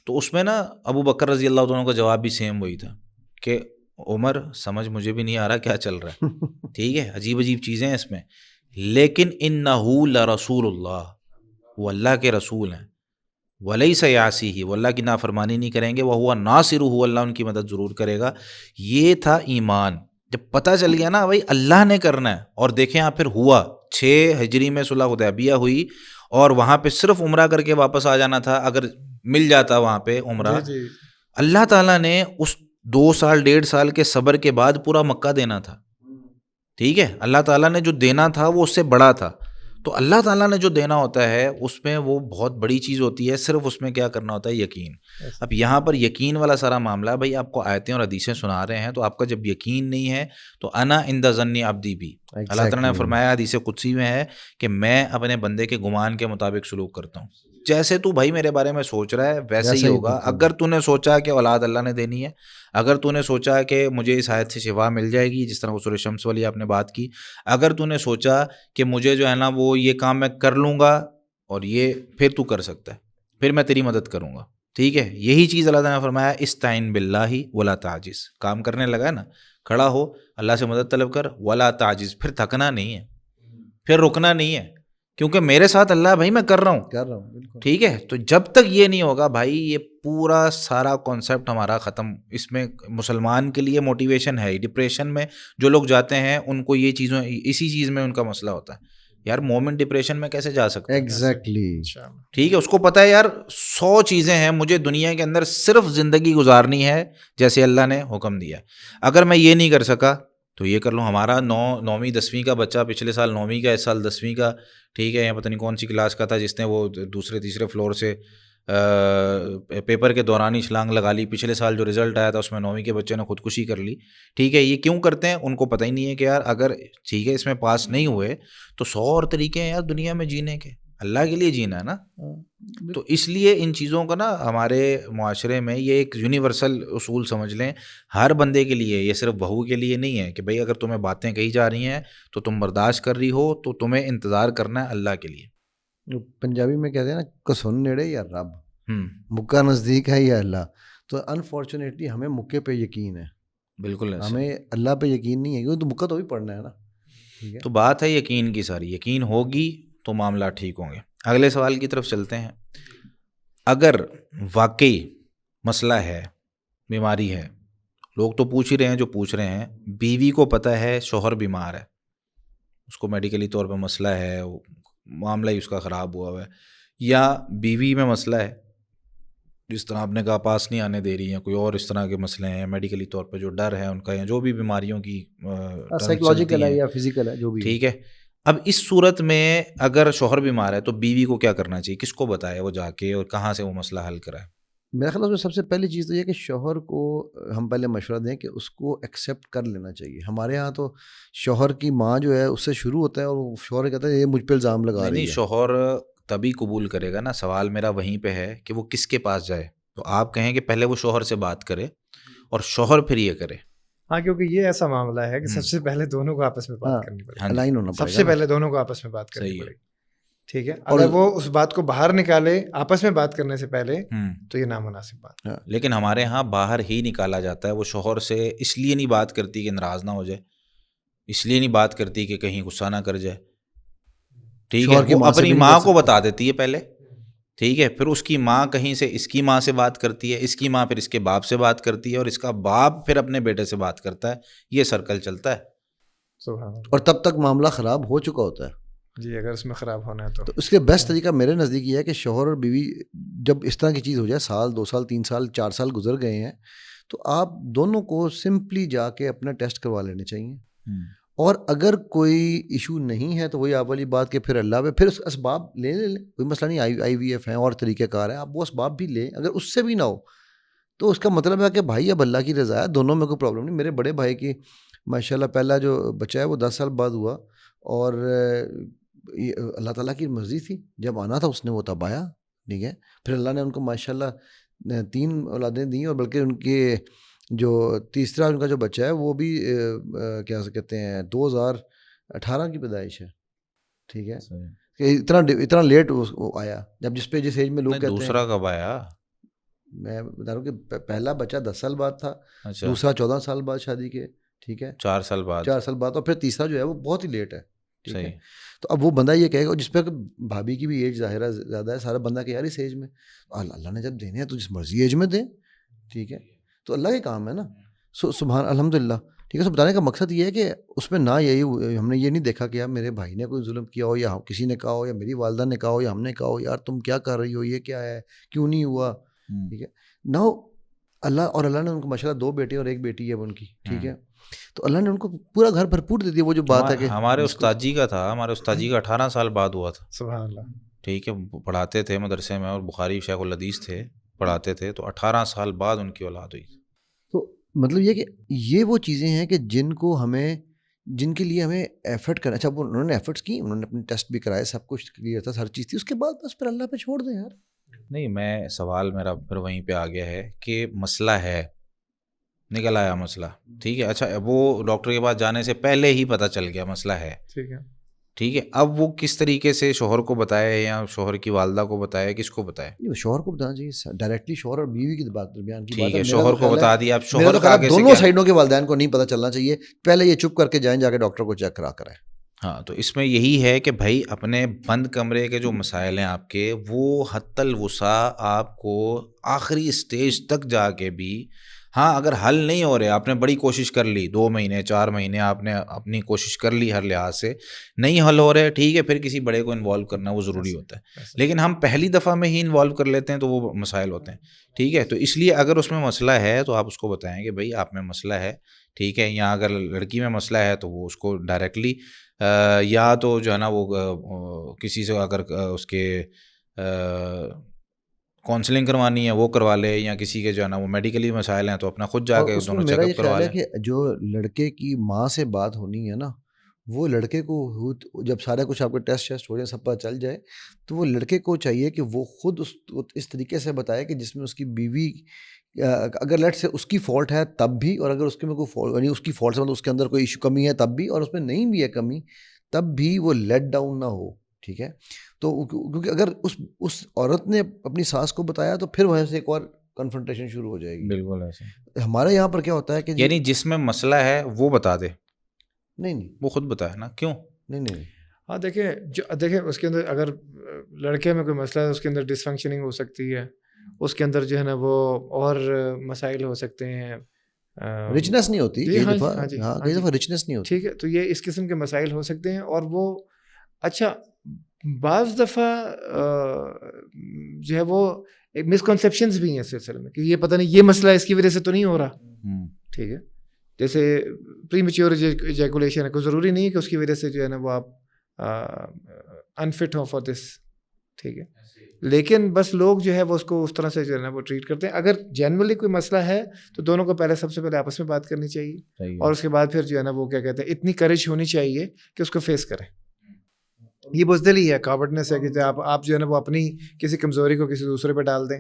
تو اس میں نا ابو بکر رضی اللہ تعالیٰ کا جواب بھی سیم وہی تھا کہ عمر سمجھ مجھے بھی نہیں آ رہا کیا چل رہا ہے, ٹھیک ہے, عجیب عجیب چیزیں ہیں اس میں, لیکن انہ لرسول اللہ, وہ اللہ کے رسول ہیں, ولیس یعصیہ, وہ اللہ کی نافرمانی نہیں کریں گے, وہو ناصرہ, اللہ ان کی مدد ضرور کرے گا. یہ تھا ایمان. جب پتہ چل گیا نا بھائی اللہ نے کرنا ہے, اور دیکھیں آپ پھر ہوا 6 ہجری میں صلح حدیبیہ ہوئی, اور وہاں پہ صرف عمرہ کر کے واپس آ جانا تھا, اگر مل جاتا وہاں پہ عمرہ. اللہ تعالیٰ نے اس 2 سال 1.5 سال کے صبر کے بعد پورا مکہ دینا تھا, ٹھیک ہے. اللہ تعالیٰ نے جو دینا تھا وہ اس سے بڑا تھا. تو اللہ تعالیٰ نے جو دینا ہوتا ہے اس میں وہ بہت بڑی چیز ہوتی ہے، صرف اس میں کیا کرنا ہوتا ہے یقین. اب یہاں پر یقین والا سارا معاملہ ہے. بھائی آپ کو آیتیں اور حدیثیں سنا رہے ہیں تو آپ کا جب یقین نہیں ہے تو انا عند ظن عبدی بھی، اللہ تعالیٰ نے فرمایا حدیث قدسی میں ہے کہ میں اپنے بندے کے گمان کے مطابق سلوک کرتا ہوں. جیسے تو بھائی میرے بارے میں سوچ رہا ہے ویسے ہی ہوگا. اگر تو نے سوچا کہ اولاد اللہ نے دینی ہے، اگر تو نے سوچا کہ مجھے اس آیت سے شفا مل جائے گی جس طرح وہ سورہ شمس والی آپ نے بات کی، اگر تو نے سوچا کہ مجھے جو ہے نا وہ یہ کام میں کر لوں گا اور یہ، پھر تو کر سکتا ہے، پھر میں تیری مدد کروں گا. ٹھیک ہے، یہی چیز اللہ تعالیٰ نے فرمایا استعین باللہ ولا تعجز. کام کرنے لگا نا، کھڑا ہو اللہ سے مدد طلب کر، ولا تعجز، پھر تھکنا نہیں ہے، پھر رکنا نہیں ہے، کیونکہ میرے ساتھ اللہ بھائی میں کر رہا ہوں. ٹھیک ہے، تو جب تک یہ نہیں ہوگا بھائی یہ پورا سارا کانسیپٹ ہمارا ختم. اس میں مسلمان کے لیے موٹیویشن ہے. ڈپریشن میں جو لوگ جاتے ہیں ان کو یہ چیزوں، اسی چیز میں ان کا مسئلہ ہوتا ہے. یار مومن ڈپریشن میں کیسے جا سکتا ہے؟ ایگزیکٹلی. ٹھیک ہے، اس کو پتہ ہے یار 100 چیزیں ہیں مجھے دنیا کے اندر صرف زندگی گزارنی ہے جیسے اللہ نے حکم دیا. اگر میں یہ نہیں کر سکا تو یہ کر لوں. ہمارا 9ویں 10ویں کا بچہ پچھلے سال 9ویں کا، اس سال 10ویں کا، ٹھیک ہے، یا پتہ نہیں کون سی کلاس کا تھا، جس نے وہ دوسرے تیسرے فلور سے پیپر کے دوران ہی چھلانگ لگا لی. پچھلے سال جو رزلٹ آیا تھا اس میں 9ویں کے بچے نے خودکشی کر لی. ٹھیک ہے، یہ کیوں کرتے ہیں؟ ان کو پتہ ہی نہیں ہے کہ یار اگر ٹھیک ہے اس میں پاس نہیں ہوئے تو 100 اور طریقے ہیں یار دنیا میں جینے کے، اللہ کے لیے جینا ہے نا. تو اس لیے ان چیزوں کا نا ہمارے معاشرے میں یہ ایک یونیورسل اصول سمجھ لیں ہر بندے کے لیے. یہ صرف بہو کے لیے نہیں ہے کہ بھئی اگر تمہیں باتیں کہی جا رہی ہیں تو تم برداشت کر رہی ہو تو تمہیں انتظار کرنا ہے اللہ کے لیے. پنجابی میں کہتے ہیں نا کسن نیڑے یا رب، مکہ نزدیک ہے یا اللہ. تو انفارچونیٹلی ہمیں مکے پہ یقین ہے، بالکل ہمیں اللہ پہ یقین نہیں ہے، کیونکہ تو مکہ تو بھی پڑھنا ہے نا. تو بات ہے یقین کی ساری. یقین ہوگی تو معاملہ ٹھیک ہوں گے. اگلے سوال کی طرف چلتے ہیں. اگر واقعی مسئلہ ہے، بیماری ہے، لوگ تو پوچھ ہی رہے ہیں جو پوچھ رہے ہیں، بیوی کو پتہ ہے شوہر بیمار ہے، اس کو میڈیکلی طور پہ مسئلہ ہے، معاملہ ہی اس کا خراب ہوا ہے، یا بیوی میں مسئلہ ہے جس طرح آپ نے کہا پاس نہیں آنے دے رہی ہیں، کوئی اور اس طرح کے مسئلے ہیں میڈیکلی طور پہ جو ڈر ہے ان کا، یا جو بھی بیماریوں کی سائیکولوجیکل ہے یا فزیکل ہے جو بھی. ٹھیک ہے، اب اس صورت میں اگر شوہر بیمار ہے تو بیوی کو کیا کرنا چاہیے؟ کس کو بتائے وہ جا کے، اور کہاں سے وہ مسئلہ حل کرائے؟ میرے خیال میں سب سے پہلی چیز تو یہ کہ شوہر کو ہم پہلے مشورہ دیں کہ اس کو ایکسیپٹ کر لینا چاہیے. ہمارے ہاں تو شوہر کی ماں جو ہے اس سے شروع ہوتا ہے اور شوہر کہتا ہے یہ مجھ پہ الزام لگا رہی ہے. نہیں، شوہر تبھی قبول کرے گا نا. سوال میرا وہیں پہ ہے کہ وہ کس کے پاس جائے. تو آپ کہیں کہ پہلے وہ شوہر سے بات کرے اور شوہر پھر یہ کرے. ہاں، کیونکہ یہ ایسا معاملہ ہے کہ سب سے پہلے دونوں کو آپس میں بات کرنی پڑے گی. لائن ہونا پڑے گا، سب سے پہلے دونوں کو آپس میں بات کرنی پڑے گی. ٹھیک ہے، اگر وہ اس بات کو باہر نکالے آپس میں بات کرنے سے پہلے تو یہ نامناسب بات. لیکن ہمارے ہاں باہر ہی نکالا جاتا ہے. وہ شوہر سے اس لیے نہیں بات کرتی کہ ناراض نہ ہو جائے، اس لیے نہیں بات کرتی کہ کہیں غصہ نہ کر جائے. ٹھیک ہے، وہ اپنی ماں کو بتا دیتی ہے پہلے. ٹھیک ہے، پھر اس کی ماں کہیں سے اس کی ماں سے بات کرتی ہے، اس کی ماں پھر اس کے باپ سے بات کرتی ہے، اور اس کا باپ پھر اپنے بیٹے سے بات کرتا ہے. یہ سرکل چلتا ہے. اور تب تک معاملہ خراب ہو چکا ہوتا ہے. جی، اگر اس میں خراب ہونا ہے تو اس کے بیسٹ طریقہ میرے نزدیک یہ ہے کہ شوہر اور بیوی جب اس طرح کی چیز ہو جائے، 1 سال 2 سال 3 سال 4 سال گزر گئے ہیں، تو آپ دونوں کو سمپلی جا کے اپنا ٹیسٹ کروا لینے چاہیے. اور اگر کوئی ایشو نہیں ہے تو وہی آپ والی بات کہ پھر اللہ پہ پھر اسباب لیں، کوئی مسئلہ نہیں. آئی وی ایف ہیں اور طریقہ کار ہیں، آپ وہ اسباب بھی لیں. اگر اس سے بھی نہ ہو تو اس کا مطلب ہے کہ بھائی اب اللہ کی رضا ہے، دونوں میں کوئی پرابلم نہیں. میرے بڑے بھائی کی ماشاءاللہ پہلا جو بچہ ہے وہ 10 سال بعد ہوا، اور اللہ تعالیٰ کی مرضی تھی، جب آنا تھا اس نے وہ تب آیا. ٹھیک ہے، پھر اللہ نے ان کو ماشاءاللہ 3 اولادیں دیں، اور بلکہ ان کے جو تیسرا ان کا جو بچہ ہے وہ بھی کیا کہتے ہیں 2018 کی پیدائش ہے. ٹھیک ہے، کہ اتنا لیٹ آیا، جب جس ایج میں لوگ کہتے ہیں. دوسرا کب آیا؟ میں بتا رہا ہوں کہ پہلا بچہ 10 سال بعد تھا، دوسرا 14 سال بعد شادی کے. ٹھیک ہے، 4 سال بعد، اور پھر تیسرا جو ہے وہ بہت ہی لیٹ ہے. ٹھیک ہے، تو اب وہ بندہ یہ کہے گا جس پہ بھابھی کی بھی ایج ظاہرہ زیادہ ہے، سارا بندہ کہ یار اس ایج میں اللہ نے جب دینے ہیں تو جس مرضی ایج میں دیں. ٹھیک ہے، تو اللہ کے کام ہے نا. سبحان الحمد للہ. ٹھیک ہے، سو بتانے کا مقصد یہ ہے کہ اس میں نہ یہی ہم نے یہ نہیں دیکھا کہ یار میرے بھائی نے کوئی ظلم کیا ہو، یا کسی نے کہا ہو، یا میری والدہ نے کہا ہو، یا ہم نے کہا ہو یار تم کیا کر رہی ہو، یہ کیا ہے، کیوں نہیں ہوا. ٹھیک ہے، نہ اللہ نے ان کو ماشاءاللہ 2 بیٹے اور 1 بیٹی ہے ان کی. ٹھیک ہے، تو اللہ نے ان کو پورا گھر بھرپور دے دیا. وہ جو بات ہے کہ ہمارے استاد جی کا تھا، ہمارے استاد جی کا 18 سال بعد ہوا تھا. سبحان اللہ. ٹھیک ہے، پڑھاتے تھے مدرسے میں اور بخاری شیخ الحدیث تھے، پڑھاتے تھے، تو 18 سال بعد ان کی اولاد ہوئی. تو مطلب یہ کہ یہ وہ چیزیں ہیں کہ جن کے لیے ہمیں ایفرٹ کرنا. اچھا انہوں نے ایفرٹس کی، انہوں نے اپنے ٹیسٹ بھی کرائے، سب کچھ کلیئر تھا، ہر چیز تھی، اس کے بعد بس پھر اللہ پہ چھوڑ دیں یار. نہیں، میں سوال میرا پھر وہیں پہ آ گیا ہے کہ مسئلہ ہے، نکل آیا مسئلہ. ٹھیک ہے، اچھا وہ ڈاکٹر کے پاس جانے سے پہلے ہی پتہ چل گیا مسئلہ ہے. ٹھیک ہے، ٹھیک ہے، اب وہ کس طریقے سے شوہر کو بتائے یا شوہر کی والدہ کو بتائے، کس کو بتائے؟ شوہر کو بتانا چاہیے ڈائریکٹلی، شوہر اور بیوی کی بات درمیان کی بات ٹھیک ہے. ہے، شوہر کو بتا دیا. اب میرا شوہر تو کا خیال آگے سے دونوں کیا؟ سائڈوں کے والدین کو نہیں پتہ چلنا چاہیے، پہلے یہ چپ کر کے جائیں، جا کے ڈاکٹر کو چیک کرا کرائیں. ہاں، تو اس میں یہی ہے کہ بھائی اپنے بند کمرے کے جو مسائل ہیں آپ کے، وہ حتی الوسع آپ کو آخری اسٹیج تک جا کے بھی، ہاں اگر حل نہیں ہو رہے، آپ نے بڑی کوشش کر لی، 2 مہینے 4 مہینے آپ نے اپنی کوشش کر لی ہر لحاظ سے، نہیں حل ہو رہے، ٹھیک ہے، پھر کسی بڑے کو انوالو کرنا وہ ضروری ہوتا ہے. لیکن ہم پہلی دفعہ میں ہی انوالو کر لیتے ہیں تو وہ مسائل ہوتے ہیں. ٹھیک ہے، تو اس لیے اگر اس میں مسئلہ ہے تو آپ اس کو بتائیں کہ بھائی آپ میں مسئلہ ہے. ٹھیک ہے، یا اگر لڑکی میں مسئلہ ہے تو وہ اس کو ڈائریکٹلی یا تو جو ہے نا وہ کسی سے اگر اس کے کاؤنسلنگ کروانی ہے وہ کروا لے، یا کسی کے جو ہے نا وہ میڈیکلی مسائل ہیں تو اپنا خود جا کے دونوں چیک اپ کروا لیں. میرا یہ خیال ہے کہ جو لڑکے کی ماں سے بات ہونی ہے نا، وہ لڑکے کو جب سارا کچھ آپ کے ٹیسٹ ہو جائے، سب پتہ چل جائے، تو وہ لڑکے کو چاہیے کہ وہ خود اس طریقے سے بتائے کہ جس میں اس کی بیوی اگر لیٹ سے اس کی فالٹ ہے تب بھی، اور اگر اس کے میں کوئی یعنی اس کی فالٹ سے مطلب اس کے اندر کوئی ایشو کمی ہے تب بھی، اور اس میں نہیں بھی ہے کمی تب بھی وہ لیٹ ڈاؤن نہ ہو. ٹھیک ہے، تو کیونکہ اگر اس عورت نے اپنی ساس کو بتایا تو پھر وہاں سے ایک اور کنفرنٹیشن شروع ہو جائے گی. بالکل ایسے ہمارے یہاں پر کیا ہوتا ہے کہ یعنی جس میں مسئلہ ہے وہ بتا دے، نہیں وہ خود بتائے نا، کیوں؟ نہیں ہاں دیکھیں اس کے اندر اگر لڑکے میں کوئی مسئلہ ہے، اس کے اندر ڈس فنکشننگ ہو سکتی ہے، اس کے اندر جو ہے نا وہ اور مسائل ہو سکتے ہیں، رچنس نہیں ہوتی کئی دفعہ رچنس نہیں ہوتی. ٹھیک ہے، تو یہ اس قسم کے مسائل ہو سکتے ہیں. اور وہ اچھا بعض دفعہ جو ہے وہ ایک مسکنسیپشنز بھی ہیں اس سلسلے میں کہ یہ پتہ نہیں یہ مسئلہ اس کی وجہ سے تو نہیں ہو رہا. ٹھیک ہے، جیسے پری میچور ایجیکولیشن ہے، کوئی ضروری نہیں ہے کہ اس کی وجہ سے جو ہے نا وہ آپ انفٹ ہوں فار دس. ٹھیک ہے، لیکن بس لوگ جو ہے وہ اس کو اس طرح سے جو ہے نا وہ ٹریٹ کرتے ہیں. اگر جنرلی کوئی مسئلہ ہے تو دونوں کو سب سے پہلے آپس میں بات کرنی چاہیے، اور اس کے بعد پھر جو ہے نا وہ کیا کہتے ہیں اتنی کریج ہونی چاہیے کہ اس کو فیس کریں. یہ بزدلی ہے، کاوٹنس ہے کہ آپ جو ہے نا وہ اپنی کسی کمزوری کو کسی دوسرے پہ ڈال دیں.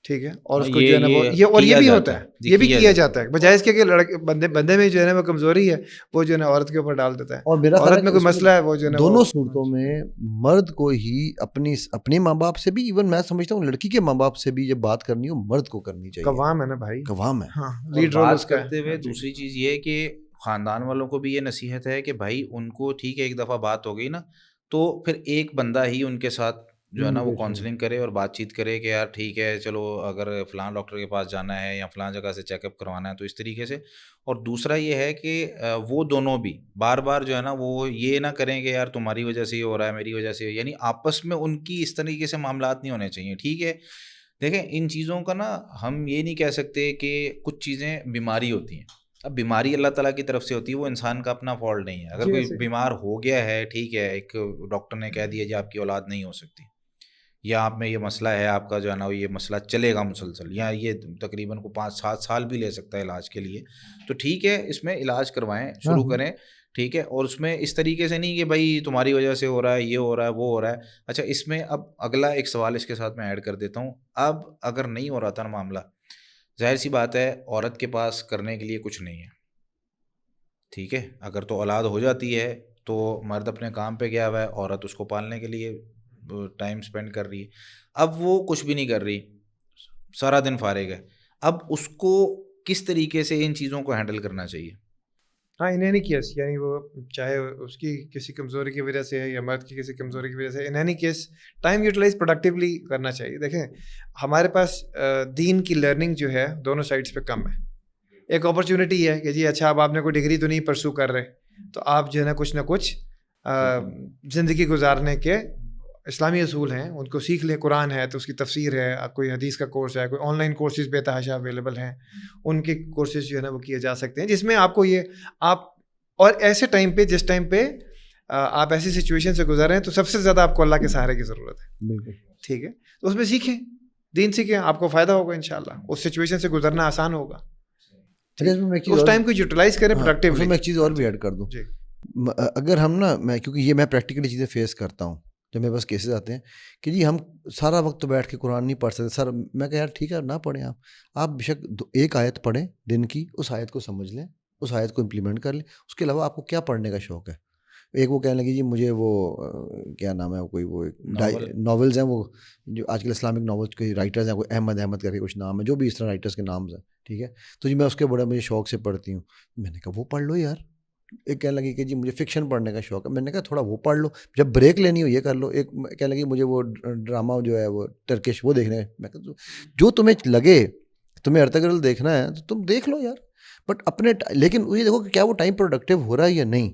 ٹھیک ہے، اور اس کو جو ہے نا وہ یہ بھی ہوتا ہے، یہ بھی کیا جاتا ہے، بجائے اس کے کہ بندے میں جو ہے نا وہ کمزوری ہے وہ جو ہے نا عورت کے اوپر ڈال دیتا ہے. اور میرا عورت میں کوئی مسئلہ ہے وہ جو ہے نا دونوں صورتوں میں مرد کو ہی اپنے ماں باپ سے بھی، ایون میں سمجھتا ہوں لڑکی کے ماں باپ سے بھی جب بات کرنی ہو مرد کو کرنی چاہیے. قوام ہے نا بھائی، قوام ہے. ہاں، لیڈ رول اس کا کرتے ہوئے. دوسری چیز یہ کہ خاندان والوں کو بھی یہ نصیحت ہے کہ بھائی ان کو ٹھیک ہے ایک دفعہ بات ہو گئی نا تو پھر ایک بندہ ہی ان کے ساتھ جو ہے نا وہ کاؤنسلنگ کرے اور بات چیت کرے کہ یار ٹھیک ہے چلو اگر فلاں ڈاکٹر کے پاس جانا ہے یا فلاں جگہ سے چیک اپ کروانا ہے تو اس طریقے سے. اور دوسرا یہ ہے کہ وہ دونوں بھی بار بار جو ہے نا وہ یہ نہ کریں کہ یار تمہاری وجہ سے یہ ہو رہا ہے میری وجہ سے، یعنی آپس میں ان کی اس طریقے سے معاملات نہیں ہونے چاہیے. ٹھیک ہے، دیکھیں ان چیزوں کا نا ہم یہ نہیں کہہ سکتے کہ کچھ چیزیں بیماری ہوتی ہیں. اب بیماری اللہ تعالیٰ کی طرف سے ہوتی ہے، وہ انسان کا اپنا فالٹ نہیں ہے. اگر کوئی بیمار ہو گیا ہے، ٹھیک ہے، ایک ڈاکٹر نے کہہ دیا کہ آپ کی اولاد نہیں ہو سکتی، یا آپ میں یہ مسئلہ ہے، آپ کا جو ہے نا یہ مسئلہ چلے گا مسلسل، یا یہ تقریباً کو 5-7 سال بھی لے سکتا ہے علاج کے لیے، تو ٹھیک ہے اس میں علاج کروائیں، شروع کریں. ٹھیک ہے، اور اس میں اس طریقے سے نہیں کہ بھائی تمہاری وجہ سے ہو رہا ہے، یہ ہو رہا ہے، وہ ہو رہا ہے. اچھا اس میں اب اگلا ایک سوال اس کے ساتھ میں ایڈ کر دیتا ہوں. اب اگر نہیں ہو رہا تھا نا معاملہ، ظاہر سی بات ہے عورت کے پاس کرنے کے لیے کچھ نہیں ہے. ٹھیک ہے، اگر تو اولاد ہو جاتی ہے تو مرد اپنے کام پہ گیا ہوا ہے، عورت اس کو پالنے کے لیے ٹائم سپینڈ کر رہی ہے. اب وہ کچھ بھی نہیں کر رہی، سارا دن فارغ ہے. اب اس کو کس طریقے سے ان چیزوں کو ہینڈل کرنا چاہیے؟ ہاں، ان اینی کیس، یعنی وہ چاہے اس کی کسی کمزوری کی وجہ سے ہے یا مرد کی کسی کمزوری کی وجہ سے، in any case time utilise productively کرنا چاہیے. دیکھیں ہمارے پاس دین کی لرننگ جو ہے دونوں سائڈس پہ کم ہے. ایک اپرچونٹی ہے کہ جی اچھا اب آپ نے کوئی ڈگری تو نہیں پرسو کر رہے، تو آپ جو ہے نا کچھ زندگی گزارنے کے اسلامی اصول ہیں ان کو سیکھ لیں. قرآن ہے تو اس کی تفسیر ہے, کوئی حدیث کا کورس ہے, کوئی آن لائن کورسز بے تحاشا اویلیبل ہیں, ان کے کورسز جو ہے نا وہ کیے جا سکتے ہیں, جس میں آپ کو یہ آپ اور ایسے ٹائم پہ جس ٹائم پہ آپ ایسی سچویشن سے گزر رہے ہیں تو سب سے زیادہ آپ کو اللہ کے سہارے کی ضرورت ہے. بالکل ٹھیک ہے, تو اس میں سیکھیں, دین سیکھیں, آپ کو فائدہ ہوگا انشاءاللہ, اس سچویشن سے گزرنا آسان ہوگا. اس ٹائم کو یوٹیلائز کریں پروڈکٹیولی. میں ایک چیز اور بھی ایڈ کر دوں, اگر ہم نا کیونکہ یہ میں پریکٹیکلی چیزیں فیس کرتا ہوں جب میرے پاس کیسز آتے ہیں کہ جی ہم سارا وقت تو بیٹھ کے قرآن نہیں پڑھ سکتے سر. میں کہا یار ٹھیک ہے نہ پڑھیں, آپ بے شک ایک آیت پڑھیں دن کی, اس آیت کو سمجھ لیں, اس آیت کو امپلیمنٹ کر لیں. اس کے علاوہ آپ کو کیا پڑھنے کا شوق ہے؟ ایک وہ کہنے لگی جی مجھے وہ کیا نام ہے کوئی وہ ناولز ہیں وہ جو آج کل اسلامک ناولز کے رائٹرز ہیں, کوئی احمد کر کے کچھ نام ہے, جو بھی اس طرح رائٹرز کے نامز ہیں, ٹھیک ہے, تو جی میں اس کے بڑے مجھے شوق سے پڑھتی ہوں. میں نے کہا وہ پڑھ لو یار. ایک کہنے لگی کہ جی مجھے فکشن پڑھنے کا شوق ہے. میں نے کہا تھوڑا وہ پڑھ لو, جب بریک لینی ہو یہ کر لو. ایک کہنے لگی مجھے وہ ڈرامہ جو ہے وہ ٹرکش وہ دیکھنا ہے. میں کہا جو تمہیں لگے تمہیں ارطغرل دیکھنا ہے تو تم دیکھ لو یار, بٹ اپنے لیکن یہ دیکھو کہ کیا وہ ٹائم پروڈکٹیو ہو رہا ہے یا نہیں.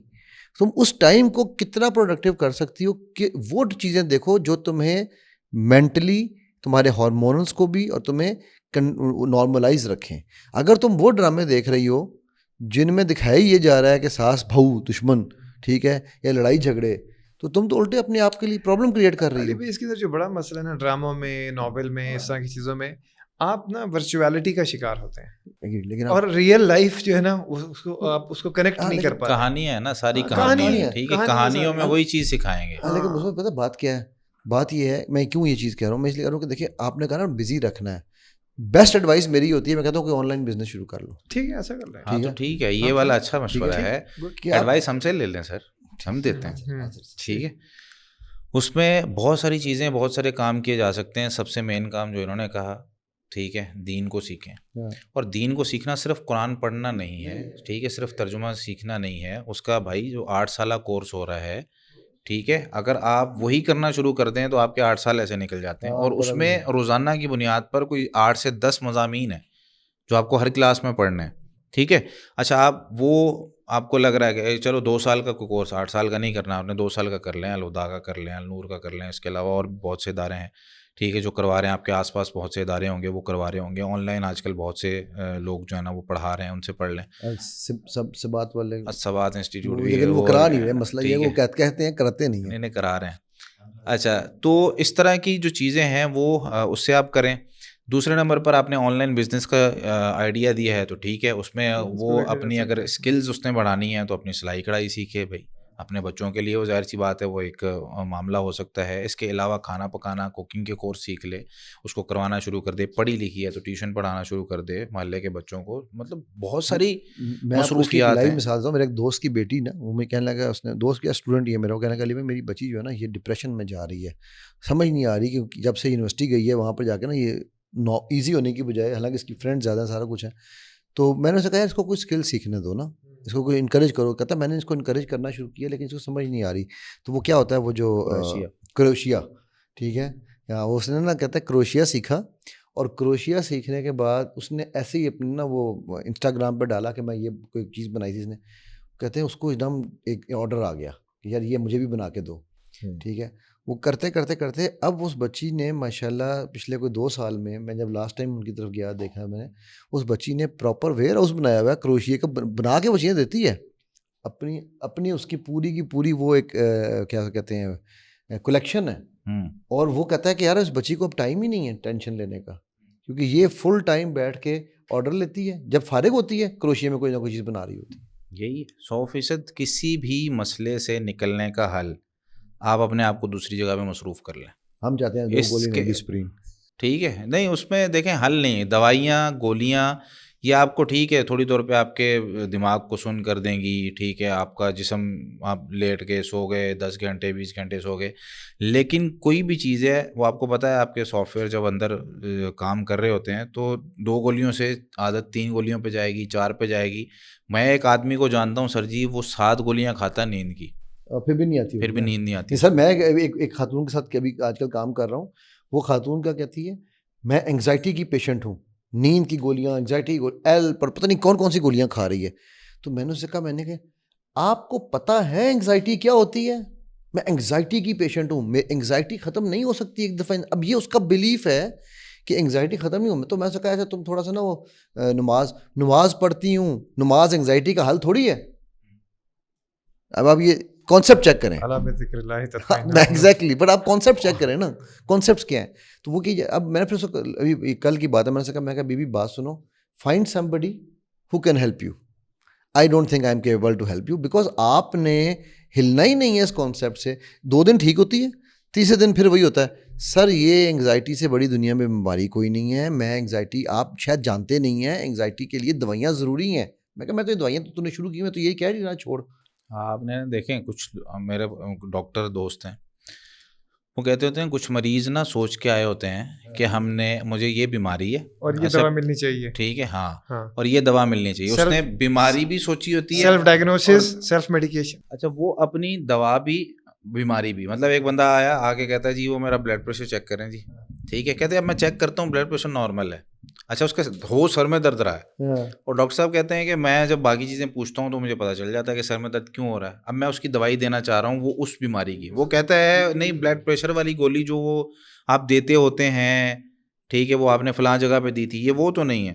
تم اس ٹائم کو کتنا پروڈکٹیو کر سکتی ہو کہ وہ چیزیں دیکھو جو تمہیں مینٹلی تمہارے ہارمونلس کو بھی اور تمہیں نارملائز رکھیں. اگر تم وہ ڈرامے دیکھ رہی ہو جن میں دکھایا یہ جا رہا ہے کہ ساس بہو دشمن, ٹھیک ہے, یا لڑائی جھگڑے, تو تم تو الٹے اپنے آپ کے لیے پرابلم کریٹ کر رہی ہو. اس کے اندر جو بڑا مسئلہ ہے نا ڈراموں میں, ناول میں, اس طرح کی چیزوں میں آپ نا ورچویلٹی کا شکار ہوتے ہیں, لیکن اور ریئل لائف جو ہے نا اس کو آپ اس کو کنیکٹ نہیں کر پاتے. کہانیاں ہیں نا, ساری کہانی ہے, ٹھیک ہے, کہانیوں میں وہی چیز سکھائیں گے. لیکن اس میں پتہ بات کیا ہے, بات یہ ہے میں کیوں یہ چیز کہہ رہا ہوں, میں اس لیے کہہ رہا ہوں کہ دیکھیے آپ نے کہا نا بزی رکھنا ہے. بیسٹ ایڈوائس میری ہوتی ہے, میں کہتا ہوں کہ آن لائن بزنس شروع کر لو. ٹھیک ہے, ایسا کر لیں. ہاں تو ٹھیک ہے, یہ والا اچھا مشورہ ہے. ایڈوائس ہم سے لے لیں سر, ہم دیتے ہیں. ٹھیک ہے, اس میں بہت ساری چیزیں, بہت سارے کام کیے جا سکتے ہیں. سب سے مین کام جو انہوں نے کہا, ٹھیک ہے, دین کو سیکھیں. اور دین کو سیکھنا صرف قرآن پڑھنا نہیں ہے, ٹھیک ہے, صرف ترجمہ سیکھنا نہیں ہے. اس کا بھائی جو 8 سالہ کورس ہو رہا ہے, ٹھیک ہے, اگر آپ وہی کرنا شروع کر دیں تو آپ کے 8 سال ایسے نکل جاتے ہیں. اور اس میں روزانہ کی بنیاد پر کوئی 8 سے 10 مضامین ہیں جو آپ کو ہر کلاس میں پڑھنے ہیں, ٹھیک ہے. اچھا آپ کو لگ رہا ہے کہ چلو 2 سال کا کوئی کورس 8 سال کا نہیں کرنا, آپ نے 2 سال کا کر لیں, الہدا کا کر لیں, النور کا کر لیں. اس کے علاوہ اور بہت سے ادارے ہیں, ٹھیک ہے, جو کروا رہے ہیں. آپ کے آس پاس بہت سے ادارے ہوں گے وہ کروا رہے ہوں گے. آن لائن آج کل بہت سے لوگ جو ہے نا وہ پڑھا رہے ہیں, ان سے پڑھ لیں. سبات والے سبات انسٹیٹیوٹ بھی, لیکن وہ کرا نہیں رہے, مسئلہ یہ وہ کہتے ہیں کرتے نہیں ہیں. نہیں کرا رہے ہیں. اچھا, تو اس طرح کی جو چیزیں ہیں وہ اس سے آپ کریں. دوسرے نمبر پر آپ نے آن لائن بزنس کا آئیڈیا دیا ہے تو ٹھیک ہے, اس میں وہ اپنی اگر اسکلز اس نے بڑھانی ہیں تو اپنی سلائی کڑھائی سیکھے بھائی. اپنے بچوں کے لیے وہ ظاہر سی بات ہے, وہ ایک معاملہ ہو سکتا ہے. اس کے علاوہ کھانا پکانا, کوکنگ کے کورس سیکھ لے, اس کو کروانا شروع کر دے. پڑھی لکھی ہے تو ٹیوشن پڑھانا شروع کر دے محلے کے بچوں کو. مطلب بہت ساری مصروفیات ہیں. مثال دوں, میرے ایک دوست کی بیٹی نا, وہ میں کہنے لگا, اس نے دوست کیا اسٹوڈنٹ ہی ہے میرا, وہ کہنے لگا علی میری بچی جو ہے نا یہ ڈپریشن میں جا رہی ہے, سمجھ نہیں آ رہی کہ جب سے یونیورسٹی گئی ہے وہاں پر جا کے نا یہ ایزی ہونے کی بجائے, حالانکہ اس کی فرینڈ زیادہ سارا کچھ ہے. تو میں نے اسے کہا اس کو کوئی اسکل سیکھنے دو نا, اس کو کوئی انکریج کرو. کہتا میں نے اس کو انکریج کرنا شروع کیا لیکن اس کو سمجھ نہیں آ رہی. تو وہ کیا ہوتا ہے وہ جو کروشیا, ٹھیک ہے, اس نے نا کہتا ہے کروشیا سیکھا, اور کروشیا سیکھنے کے بعد اس نے ایسے ہی اپنے نا وہ انسٹاگرام پہ ڈالا کہ میں یہ کوئی چیز بنائی تھی اس نے, کہتے ہیں اس کو ایک دم ایک آرڈر آ گیا کہ یار یہ مجھے بھی بنا کے دو, ٹھیک ہے. وہ کرتے کرتے کرتے اب اس بچی نے ماشاءاللہ پچھلے کوئی 2 سال میں جب لاسٹ ٹائم ان کی طرف گیا دیکھا میں نے, اس بچی نے پراپر ویئر ہاؤس بنایا ہوا ہے کروشیا کا, بنا کے وہ چیزیں دیتی ہے اپنی اس کی پوری کی پوری وہ ایک کیا کہتے ہیں کلیکشن ہے. اور وہ کہتا ہے کہ یار اس بچی کو اب ٹائم ہی نہیں ہے ٹینشن لینے کا, کیونکہ یہ فل ٹائم بیٹھ کے آرڈر لیتی ہے, جب فارغ ہوتی ہے کروشیا میں کوئی نہ کوئی چیز بنا رہی ہوتی ہے. یہی 100% کسی بھی مسئلے سے نکلنے کا حل آپ اپنے آپ کو دوسری جگہ پہ مصروف کر لیں. ہم چاہتے ہیں 2 گولی اسپرین, ٹھیک ہے, نہیں اس میں دیکھیں حل نہیں. دوائیاں گولیاں یہ آپ کو ٹھیک ہے تھوڑی طور پہ آپ کے دماغ کو سن کر دیں گی, ٹھیک ہے, آپ کا جسم آپ لیٹ کے سو گئے 10 گھنٹے 20 گھنٹے سو گئے, لیکن کوئی بھی چیز ہے وہ آپ کو پتہ ہے آپ کے سافٹ ویئر جب اندر کام کر رہے ہوتے ہیں تو 2 گولیوں سے عادت 3 گولیوں پہ جائے گی, 4 پہ جائے گی. میں ایک آدمی کو جانتا ہوں سر جی, وہ 7 گولیاں کھاتا نیند کی, پھر بھی نیند نہیں آتی. سر میں ایک خاتون کے ساتھ کبھی آج کل کام کر رہا ہوں, وہ خاتون کا کہتی ہے میں انگزائٹی کی پیشنٹ ہوں, نیند کی گولیاں, انگزائٹی ایل پر پتہ نہیں کون سی گولیاں کھا رہی ہے. تو میں نے اسے کہا, میں نے کہا آپ کو پتہ ہے انگزائٹی کیا ہوتی ہے؟ میں انگزائٹی کی پیشنٹ ہوں, میں انگزائٹی ختم نہیں ہو سکتی ایک دفعہ. اب یہ اس کا بلیف ہے کہ انگزائٹی ختم نہیں ہو. تو میں سے کہا ایسا تم تھوڑا سا نا وہ نماز پڑھتی ہوں, نماز انگزائٹی کا حل تھوڑی ہے. اب آپ یہ کانسیپٹ چیک کریں. ایگزیکٹلی, بٹ آپ کانسیپٹ چیک کریں نا, کانسیپٹس کیا ہیں. تو وہ کہ اب میں نے پھر ابھی کل کی بات ہے, میں نے کہا, میں کہا بی بات سنو, find somebody who can help you. I don't think I am capable to help you, because آپ نے ہلنا ہی نہیں ہے اس کانسیپٹ سے. 2 دن ٹھیک ہوتی ہے, تیسرے دن پھر وہی ہوتا ہے, سر یہ انگزائٹی سے بڑی دنیا میں بیماری کوئی نہیں ہے. میں انگزائٹی, آپ شاید جانتے نہیں ہیں, انگزائٹی کے لیے دوائیاں ضروری ہیں. میں کہا میں تو یہ دوائیاں تو نے شروع کی, میں تو یہی کہہ رہی نا چھوڑ. آپ نے دیکھیں کچھ میرے ڈاکٹر دوست ہیں, وہ کہتے ہوتے ہیں کچھ مریض نا سوچ کے آئے ہوتے ہیں کہ ہم نے, مجھے یہ بیماری ہے اور یہ دوا ملنی چاہیے, ٹھیک ہے, ہاں, اور یہ دوا ملنی چاہیے. اس نے بیماری بھی سوچی ہوتی ہے, سیلف ڈائگنوسس, سیلف میڈیکیشن. اچھا, وہ اپنی دوا بھی بیماری بھی. مطلب ایک بندہ آیا آ کے کہتا ہے جی وہ میرا بلڈ پریشر چیک کریں جی, ٹھیک ہے, کہتے ہیں اب میں چیک کرتا ہوں بلڈ پریشر نارمل ہے. اچھا, اس کے ہو سر میں درد رہا ہے, اور ڈاکٹر صاحب کہتے ہیں کہ میں جب باقی چیزیں پوچھتا ہوں تو مجھے پتہ چل جاتا ہے کہ سر میں درد کیوں ہو رہا ہے. اب میں اس کی دوائی دینا چاہ رہا ہوں وہ اس بیماری کی. وہ کہتا ہے نہیں, بلڈ پریشر والی گولی جو وہ آپ دیتے ہوتے ہیں, ٹھیک ہے, وہ آپ نے فلاں جگہ پہ دی تھی, یہ وہ تو نہیں ہے,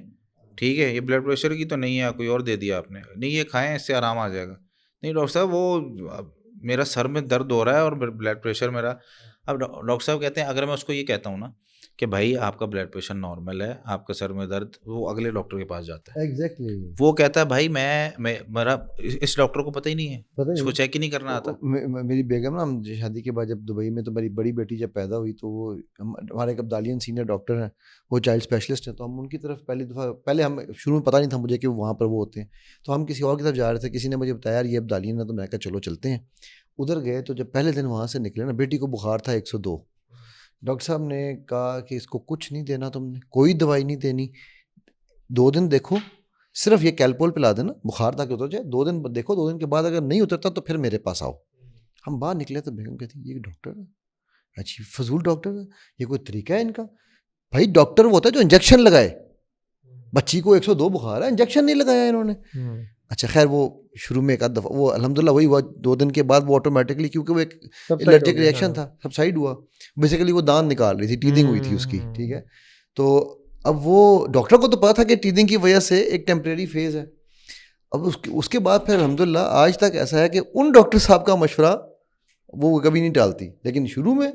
ٹھیک ہے, یہ بلڈ پریشر کی تو نہیں ہے, کوئی اور دے دیا آپ نے, نہیں یہ کھائیں اس سے آرام آ جائے گا. نہیں ڈاکٹر صاحب, وہ میرا سر میں درد ہو رہا ہے اور بلڈ پریشر میرا. اب ڈاکٹر صاحب کہتے ہیں اگر میں اس کو یہ کہتا ہوں نا کہ بھائی آپ کا بلڈ پریشر نارمل ہے, آپ کا سر میں درد, وہ اگلے ڈاکٹر کے پاس جاتا ہے. ایگزیکٹلی, وہ کہتا ہے بھائی میرا اس ڈاکٹر کو پتہ ہی نہیں ہے, اس کو چیک ہی نہیں کرنا آتا. میری بیگم نا, ہم شادی کے بعد جب دبئی میں, تو میری بڑی بیٹی جب پیدا ہوئی تو وہ ہمارے ایک عبدالین سینئر ڈاکٹر ہیں, وہ چائلڈ اسپیشلسٹ ہیں, تو ہم ان کی طرف پہلے ہم شروع میں پتہ نہیں تھا مجھے کہ وہاں پر وہ ہوتے ہیں, تو ہم کسی اور کی طرف جا رہے تھے, کسی نے مجھے بتایا یہ عبدالین ہے, تو میں کہا چلو چلتے ہیں. ادھر گئے تو جب پہلے دن وہاں سے نکلے نا, بیٹی کو بخار تھا 102. ڈاکٹر صاحب نے کہا کہ اس کو کچھ نہیں دینا, تم نے کوئی دوائی نہیں دینی, 2 دن دیکھو, صرف یہ کیلپول پلا دینا, بخار تھا کہ اتر جائے, 2 دن دیکھو, 2 دن کے بعد اگر نہیں اترتا تو پھر میرے پاس آؤ. ہم باہر نکلے تو بیگم کہتی یہ ڈاکٹر ہے, اچھی فضول ڈاکٹر ہے, یہ کوئی طریقہ ہے ان کا. بھائی ڈاکٹر وہ ہوتا ہے جو انجیکشن لگائے, بچی کو 102 بخار ہے, انجیکشن نہیں لگایا انہوں نے. اچھا خیر, وہ شروع میں ایک آدھ دفعہ وہ الحمدللہ وہی ہوا, 2 دن کے بعد وہ آٹومیٹکلی, کیونکہ وہ ایک الرجک ریئیکشن تھا, سبسائڈ ہوا. بیسیکلی وہ دانت نکال رہی تھی, ٹیدنگ ہوئی تھی اس کی, ٹھیک ہے. تو اب وہ ڈاکٹر کو تو پتا تھا کہ ٹیدنگ کی وجہ سے ایک ٹیمپریری فیز ہے. اب اس کے بعد پھر الحمدللہ آج تک ایسا ہے کہ ان ڈاکٹر صاحب کا مشورہ وہ کبھی نہیں ٹالتی. لیکن شروع میں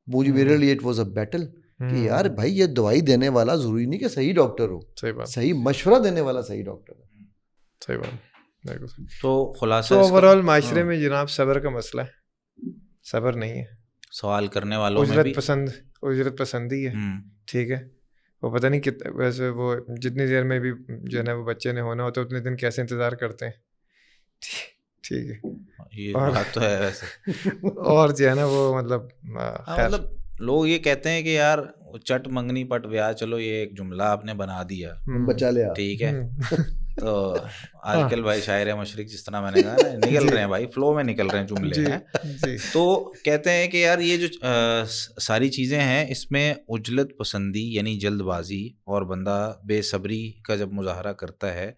مجھے میرے لیے اٹ واز اے بیٹل کہ یار بھائی یہ دوائی دینے والا ضروری نہیں کہ صحیح ڈاکٹر ہو, صحیح مشورہ دینے والا صحیح ڈاکٹر ہے. صحیح بات. تو خلاصہ اوور آل معاشرے میں جناب صبر کا مسئلہ ہے, صبر نہیں ہے. سوال کرنے والوں میں بھی اجرت پسندی ہے, ٹھیک ہے. وہ پتہ نہیں کتنے, ویسے وہ جتنی دیر میں بھی جو ہے نا وہ بچے نے ہونا ہوتا ہے اتنے دن کیسے انتظار کرتے ہیں, ٹھیک ہے. یہ بات تو ہے ویسے. اور جو ہے نا وہ مطلب لوگ یہ کہتے ہیں کہ یار چٹ منگنی پٹ ویا, چلو یہ ایک جملہ آپ نے بنا دیا, بچا لیا, ٹھیک ہے. تو آج کل بھائی شاعر مشرق جس طرح میں نے کہا نکل رہے ہیں بھائی, فلو میں نکل رہے ہیں جملے ہیں. تو کہتے ہیں کہ یار یہ جو ساری چیزیں ہیں اس میں عجلت پسندی یعنی جلد بازی اور بندہ بے صبری کا جب مظاہرہ کرتا ہے.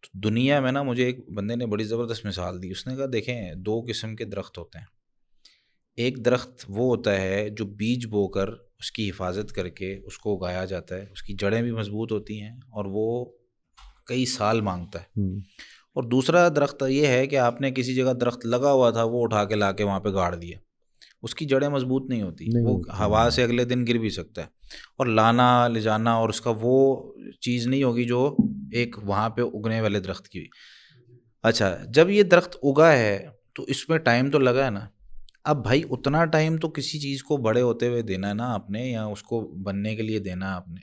تو دنیا میں نا مجھے ایک بندے نے بڑی زبردست مثال دی. اس نے کہا دیکھیں 2 قسم کے درخت ہوتے ہیں. ایک درخت وہ ہوتا ہے جو بیج بو کر اس کی حفاظت کر کے اس کو اگایا جاتا ہے, اس کی جڑیں بھی مضبوط ہوتی ہیں اور وہ کئی سال مانگتا ہے. اور دوسرا درخت یہ ہے کہ آپ نے کسی جگہ درخت لگا ہوا تھا, وہ اٹھا کے لا کے وہاں پہ گاڑ دیا, اس کی جڑیں مضبوط نہیں ہوتی, وہ ہوا سے اگلے دن گر بھی سکتا ہے, اور لانا لے جانا اور اس کا وہ چیز نہیں ہوگی جو ایک وہاں پہ اگنے والے درخت کی. اچھا جب یہ درخت اگا ہے تو اس میں ٹائم تو لگا ہے نا. اب بھائی اتنا ٹائم تو کسی چیز کو بڑے ہوتے ہوئے دینا ہے نا آپ نے, یا اس کو بننے کے لیے دینا ہے آپ نے.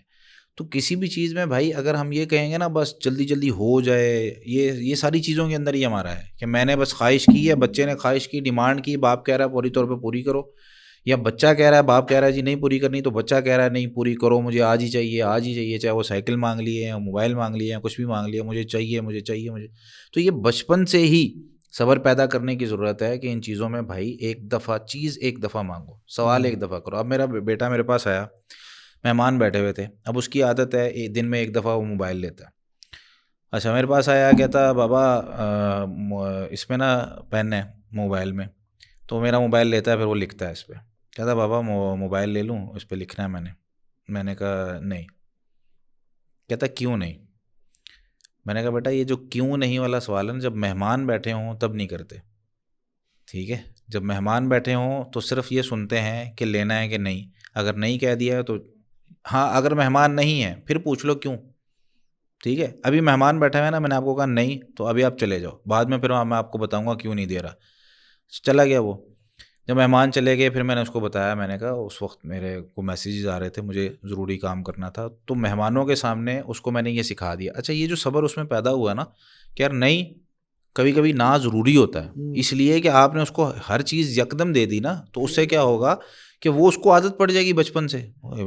تو کسی بھی چیز میں بھائی اگر ہم یہ کہیں گے نا بس جلدی جلدی ہو جائے, یہ ساری چیزوں کے اندر ہی ہمارا ہے کہ میں نے بس خواہش کی ہے, بچے نے خواہش کی, ڈیمانڈ کی, باپ کہہ رہا ہے پوری طور پہ پوری کرو, یا بچہ کہہ رہا ہے, باپ کہہ رہا ہے جی نہیں پوری کرنی, تو بچہ کہہ رہا ہے نہیں پوری کرو, مجھے آج ہی چاہیے, آج ہی چاہیے, چاہے وہ سائیکل مانگ لیے یا موبائل مانگ لیے یا کچھ بھی مانگ لیا, مجھے چاہیے مجھے چاہیے مجھے. تو یہ بچپن سے ہی صبر پیدا کرنے کی ضرورت ہے کہ ان چیزوں میں بھائی ایک دفعہ مانگو, سوال ایک دفعہ کرو. اب میرا بیٹا میرے پاس آیا, مہمان بیٹھے ہوئے تھے, اب اس کی عادت ہے دن میں 1 دفعہ وہ موبائل لیتا ہے. اچھا میرے پاس آیا, کہتا بابا اس میں نا پین ہے موبائل میں, تو میرا موبائل لیتا ہے، پھر وہ لکھتا ہے اس پہ، کہتا ہے بابا موبائل لے لوں، اس پہ لکھنا ہے میں نے کہا نہیں. کہتا کیوں نہیں؟ میں نے کہا بیٹا یہ جو کیوں نہیں والا سوال ہے نا، جب مہمان بیٹھے ہوں تب نہیں کرتے، ٹھیک ہے؟ جب مہمان بیٹھے ہوں تو صرف یہ سنتے ہیں کہ لینا ہے کہ نہیں. اگر نہیں کہہ دیا ہے تو ہاں، اگر مہمان نہیں ہے پھر پوچھ لو کیوں، ٹھیک ہے؟ ابھی مہمان بیٹھے ہوئے نا، میں نے آپ کو کہا نہیں تو ابھی آپ چلے جاؤ، بعد میں پھر میں آپ کو بتاؤں گا کیوں نہیں دے رہا. چلا گیا وہ. جب مہمان چلے گئے پھر میں نے اس کو بتایا، میں نے کہا اس وقت میرے کو میسیجز آ رہے تھے، مجھے ضروری کام کرنا تھا، تو مہمانوں کے سامنے اس کو میں نے یہ سکھا دیا. اچھا یہ جو صبر اس میں پیدا ہوا نا کہ یار نہیں، کبھی کبھی نہ ضروری ہوتا ہے، اس لیے کہ آپ نے اس کو ہر چیز یکدم دے دی نا، تو اس سے کیا ہوگا کہ وہ اس کو عادت پڑ جائے گی بچپن سے.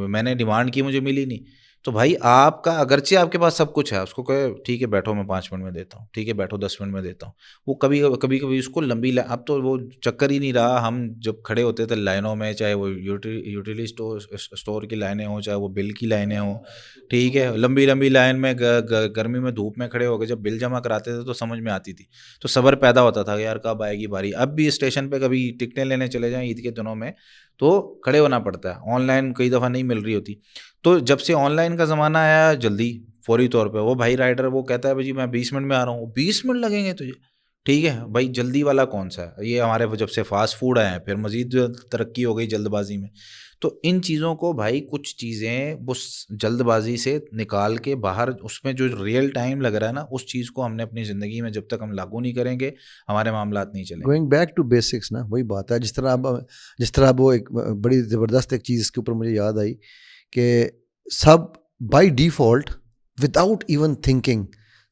میں نے ڈیمانڈ کی، مجھے ملی نہیں، تو بھائی آپ کا اگرچہ آپ کے پاس سب کچھ ہے، اس کو کہے ٹھیک ہے بیٹھو میں 5 منٹ میں دیتا ہوں، ٹھیک ہے بیٹھو 10 منٹ میں دیتا ہوں. وہ کبھی اس کو لمبی اب تو وہ چکر ہی نہیں رہا. ہم جب کھڑے ہوتے تھے لائنوں میں، چاہے وہ یوٹیلیٹی اسٹور کی لائنیں ہوں، چاہے وہ بل کی لائنیں ہوں، ٹھیک ہے، لمبی لائن میں گرمی میں دھوپ میں کھڑے ہو کے جب بل جمع کراتے تھے تو سمجھ میں آتی تھی، تو صبر پیدا ہوتا تھا کہ یار کب آئے گی باری. اب بھی اسٹیشن پہ کبھی ٹکٹیں لینے چلے جائیں عید کے دنوں میں تو کھڑے ہونا پڑتا ہے، آن لائن کئی دفعہ نہیں مل رہی ہوتی. تو جب سے آن لائن کا زمانہ آیا، جلدی فوری طور پہ وہ بھائی رائڈر وہ کہتا ہے بھائی میں 20 منٹ میں آ رہا ہوں، 20 منٹ لگیں گے تجھے، ٹھیک ہے بھائی جلدی والا کون سا ہے؟ یہ ہمارے جب سے فاسٹ فوڈ آئے ہیں پھر مزید ترقی ہو گئی جلد بازی میں. تو ان چیزوں کو بھائی کچھ چیزیں اس جلد بازی سے نکال کے باہر، اس میں جو ریئل ٹائم لگ رہا ہے نا، اس چیز کو ہم نے اپنی زندگی میں جب تک ہم لاگو نہیں کریں گے ہمارے معاملات نہیں چلیں گے. گوئنگ بیک ٹو بیسکس نا، وہی بات ہے. جس طرح وہ ایک بڑی زبردست ایک چیز اس کے اوپر مجھے یاد آئی کہ سب by default without even thinking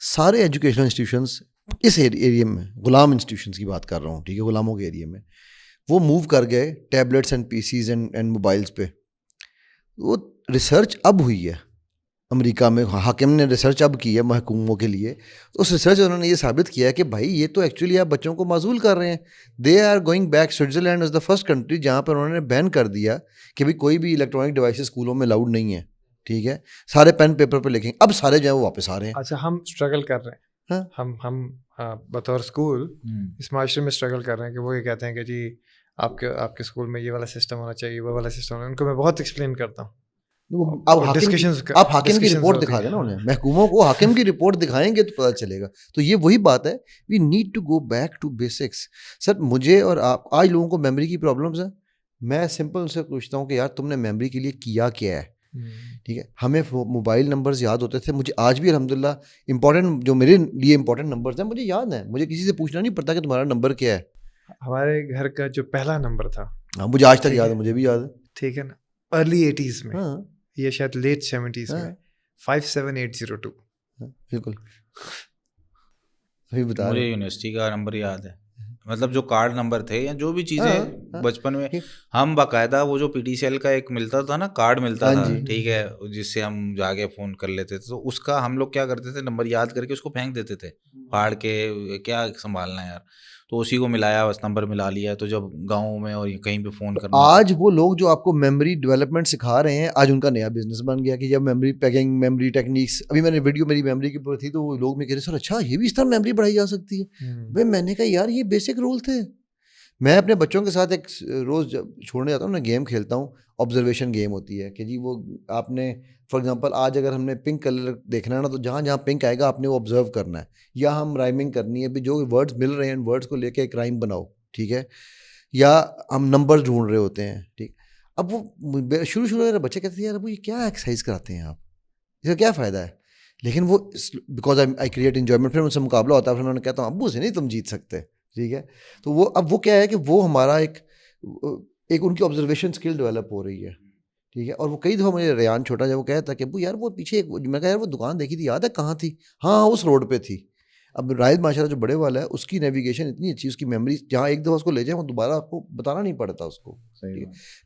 سارے ایجوکیشنل انسٹیٹیوشنس اس ایریا میں، غلام انسٹیٹیوشنس کی بات کر رہا ہوں، ٹھیک ہے، غلاموں کے ایریا میں وہ موو کر گئے tablets and PCs and mobiles پہ. وہ ریسرچ اب ہوئی ہے امریکہ میں، حاکم نے ریسرچ اب کی ہے محکوموں کے لیے. تو اس ریسرچ انہوں نے یہ ثابت کیا ہے کہ بھائی یہ تو ایکچولی آپ بچوں کو معزول کر رہے ہیں. They are going back. Switzerland is the first country جہاں پر انہوں نے بین کر دیا کہ بھائی کوئی بھی الیکٹرانک ڈیوائسز اسکولوں میں الاؤڈ نہیں ہے، ٹھیک ہے، سارے پین پیپر پہ لکھیں. اب سارے جو ہیں وہ واپس آ رہے ہیں. اچھا ہم اسٹرگل کر رہے ہیں، ہم بطور اسکول اس معاشرے میں اسٹرگل کر رہے ہیں کہ وہ یہ کہتے ہیں کہ جی آپ کے اسکول میں یہ والا سسٹم ہونا چاہیے، وہ والا سسٹم ہونا. ان کو میں بہت ایکسپلین کرتا ہوں. آپ حاکم کی رپورٹ دکھا دیں نا انہیں، محکوموں کو حاکم کی رپورٹ دکھائیں گے تو پتہ چلے گا. تو یہ وہی بات ہے، we need to go back to basics. Sir مجھے اور آپ آج لوگوں کو میموری کی پرابلمس ہیں. میں سمپل ان سے پوچھتا ہوں کہ یار تم نے میموری کے لیے کیا ہے؟ ٹھیک ہے، ہمیں موبائل نمبرز یاد ہوتے تھے. مجھے آج بھی الحمدللہ امپورٹنٹ، جو میرے لیے امپورٹنٹ نمبرز ہیں مجھے یاد ہیں. مجھے کسی سے پوچھنا نہیں پڑتا کہ تمہارا نمبر کیا ہے. ہمارے گھر کا جو پہلا نمبر تھا، ہاں مجھے آج تک یاد ہے، مجھے بھی یاد ہے. ٹھیک ہے نا، ارلی 80s میں، ہاں یہ شاید لیٹ 70s میں 57802. بالکل. ابھی بتا مجھے رہے یونیورسٹی کا نمبر یاد ہے، مطلب جو کارڈ نمبر تھے یا جو بھی چیزیں بچپن میں ہم باقاعدہ وہ جو پی ٹی سی ایل کا ایک ملتا تھا نا، کارڈ ملتا تھا، ٹھیک ہے، جس سے ہم جا کے فون کر لیتے تھے. تو اس کا ہم لوگ کیا کرتے تھے، نمبر یاد کر کے اس کو پھینک دیتے تھے پھاڑ کے، کیا سنبھالنا ہے یار. تو اسی کو ملایا، بس نمبر ملا لیا. تو جب گاؤں میں اور کہیں پہ فون کرنا، آج وہ لوگ جو آپ کو میموری ڈیولپمنٹ سکھا رہے ہیں، آج ان کا نیا بزنس بن گیا کہ جب میموری پیکنگ، میموری ٹیکنیکس. ابھی میں نے ویڈیو میری میموری کے اوپر تھی تو وہ لوگ میں کہہ رہے سر اچھا یہ بھی اس طرح میموری بڑھائی جا سکتی ہے. بھائی میں نے کہا یار یہ بیسک رول تھے. میں اپنے بچوں کے ساتھ ایک روز جب چھوڑنے جاتا ہوں نا، گیم کھیلتا ہوں، آبزرویشن گیم ہوتی ہے کہ جی وہ آپ نے فار ایگزامپل آج اگر ہم نے پنک کلر دیکھنا ہے نا، تو جہاں جہاں پنک آئے گا آپ نے وہ آبزرو کرنا ہے، یا ہم رائمنگ کرنی ہے بھی جو ورڈز مل رہے ہیں ان ورڈز کو لے کے ایک رائم بناؤ، ٹھیک ہے، یا ہم نمبر ڈھونڈ رہے ہوتے ہیں، ٹھیک. اب وہ شروع میرے بچے کہتے ہیں یار ابو یہ کیا ایکسرسائز کراتے ہیں آپ، اس کا کیا فائدہ ہے؟ لیکن وہ بیکاز آئی کریٹ انجوائمنٹ. پھر ان سے مقابلہ ہوتا ہے، پھر میں نے کہتا ہوں ابو سے نہیں تم جیت سکتے، ٹھیک ہے. تو وہ اب وہ کیا ہے کہ وہ ہمارا ایک ان کی آبزرویشن اسکل ڈیولپ ہو رہی ہے، ٹھیک ہے. اور وہ کئی دفعہ مجھے ریان چھوٹا جب وہ کہتا کہ ابو یار وہ پیچھے ایک، میں کہا یار وہ دکان دیکھی تھی یاد ہے کہاں تھی؟ ہاں اس روڈ پہ تھی. اب راہد ماشاء اللہ جو بڑے والا ہے اس کی نیویگیشن اتنی اچھی، اس کی میموری جہاں ایک دفعہ اس کو لے جائیں وہ دوبارہ آپ کو بتانا نہیں پڑتا اس کو.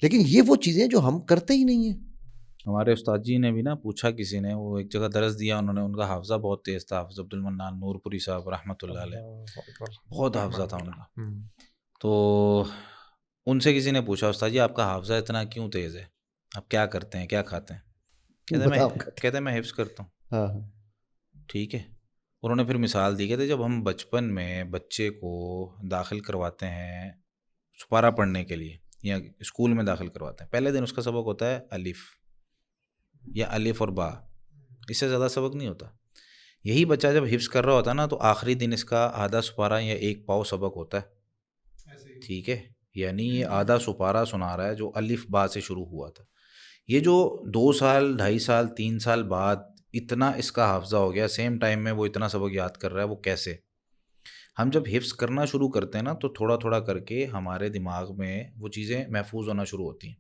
لیکن یہ وہ چیزیں جو ہم کرتے ہی نہیں ہیں. ہمارے استاد جی نے بھی نا پوچھا، کسی نے وہ ایک جگہ درس دیا انہوں نے، ان کا حافظہ بہت تیز تھا، حافظ عبد المنان نور پوری صاحب رحمۃ اللہ علیہ، بہت حافظہ تھا ان کا. تو ان سے کسی نے پوچھا استاد جی آپ کا حافظہ اتنا کیوں تیز ہے، آپ کیا کرتے ہیں، کیا کھاتے ہیں؟ کہتے میں حفظ کرتا ہوں. ٹھیک ہے. انہوں نے پھر مثال دی، کہتے جب ہم بچپن میں بچے کو داخل کرواتے ہیں سپارہ پڑھنے کے لیے یا اسکول میں داخل کرواتے ہیں، پہلے دن اس کا سبق ہوتا ہے الف یا الف اور با، اس سے زیادہ سبق نہیں ہوتا. یہی بچہ جب حفظ کر رہا ہوتا ہے نا تو آخری دن اس کا آدھا سپارہ یا 1 پاؤ سبق ہوتا ہے. ٹھیک ہے، یعنی یہ آدھا سپارہ سنا رہا ہے جو الف با سے شروع ہوا تھا. یہ جو 2 سال 2.5 سال 3 سال بعد اتنا اس کا حافظہ ہو گیا، سیم ٹائم میں وہ اتنا سبق یاد کر رہا ہے، وہ کیسے؟ ہم جب حفظ کرنا شروع کرتے ہیں نا تو تھوڑا تھوڑا کر کے ہمارے دماغ میں وہ چیزیں محفوظ ہونا شروع ہوتی ہیں،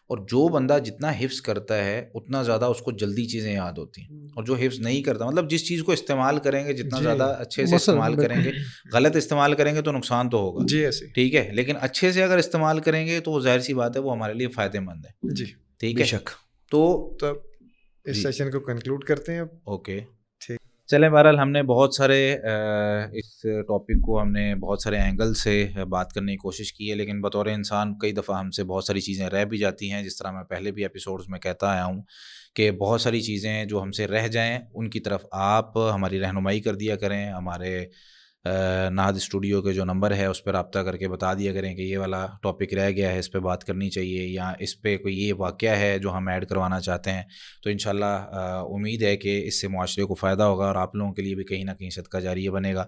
اور جو بندہ جتنا حفظ کرتا ہے اتنا زیادہ اس کو جلدی چیزیں یاد ہوتی ہیں، اور جو حفظ نہیں کرتا مطلب جس چیز کو استعمال کریں گے جتنا زیادہ اچھے سے استعمال کریں گے، غلط استعمال کریں گے تو نقصان تو ہوگا جی ایسے ٹھیک ہے، لیکن اچھے سے اگر استعمال کریں گے تو وہ ظاہر سی بات ہے وہ ہمارے لیے فائدہ مند ہے. جی ٹھیک ہے، شک. تو اس سیشن کو کنکلوڈ کرتے ہیں اب. اوکے ٹھیک. چلیں، بہرحال ہم نے بہت سارے اس ٹاپک کو ہم نے بہت سارے اینگل سے بات کرنے کی کوشش کی ہے، لیکن بطور انسان کئی دفعہ ہم سے بہت ساری چیزیں رہ بھی جاتی ہیں، جس طرح میں پہلے بھی ایپیسوڈز میں کہتا آیا ہوں کہ بہت ساری چیزیں جو ہم سے رہ جائیں ان کی طرف آپ ہماری رہنمائی کر دیا کریں. ہمارے نہاد اسٹوڈیو کے جو نمبر ہے اس پہ رابطہ کر کے بتا دیا کریں کہ یہ والا ٹاپک رہ گیا ہے، اس پہ بات کرنی چاہیے، یا اس پہ کوئی یہ واقعہ ہے جو ہم ایڈ کروانا چاہتے ہیں. تو انشاءاللہ امید ہے کہ اس سے معاشرے کو فائدہ ہوگا اور آپ لوگوں کے لیے بھی کہیں نہ کہیں صدقہ جاریہ بنے گا.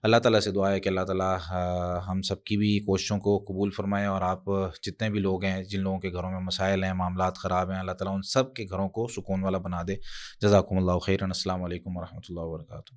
اللہ تعالیٰ سے دعا ہے کہ اللہ تعالیٰ ہم سب کی بھی کوششوں کو قبول فرمائے، اور آپ جتنے بھی لوگ ہیں جن لوگوں کے گھروں میں مسائل ہیں، معاملات خراب ہیں، اللہ تعالیٰ ان سب کے گھروں کو سکون والا بنا دے. جزاکم اللہ خیرا. السلام علیکم ورحمۃ اللہ وبرکاتہ.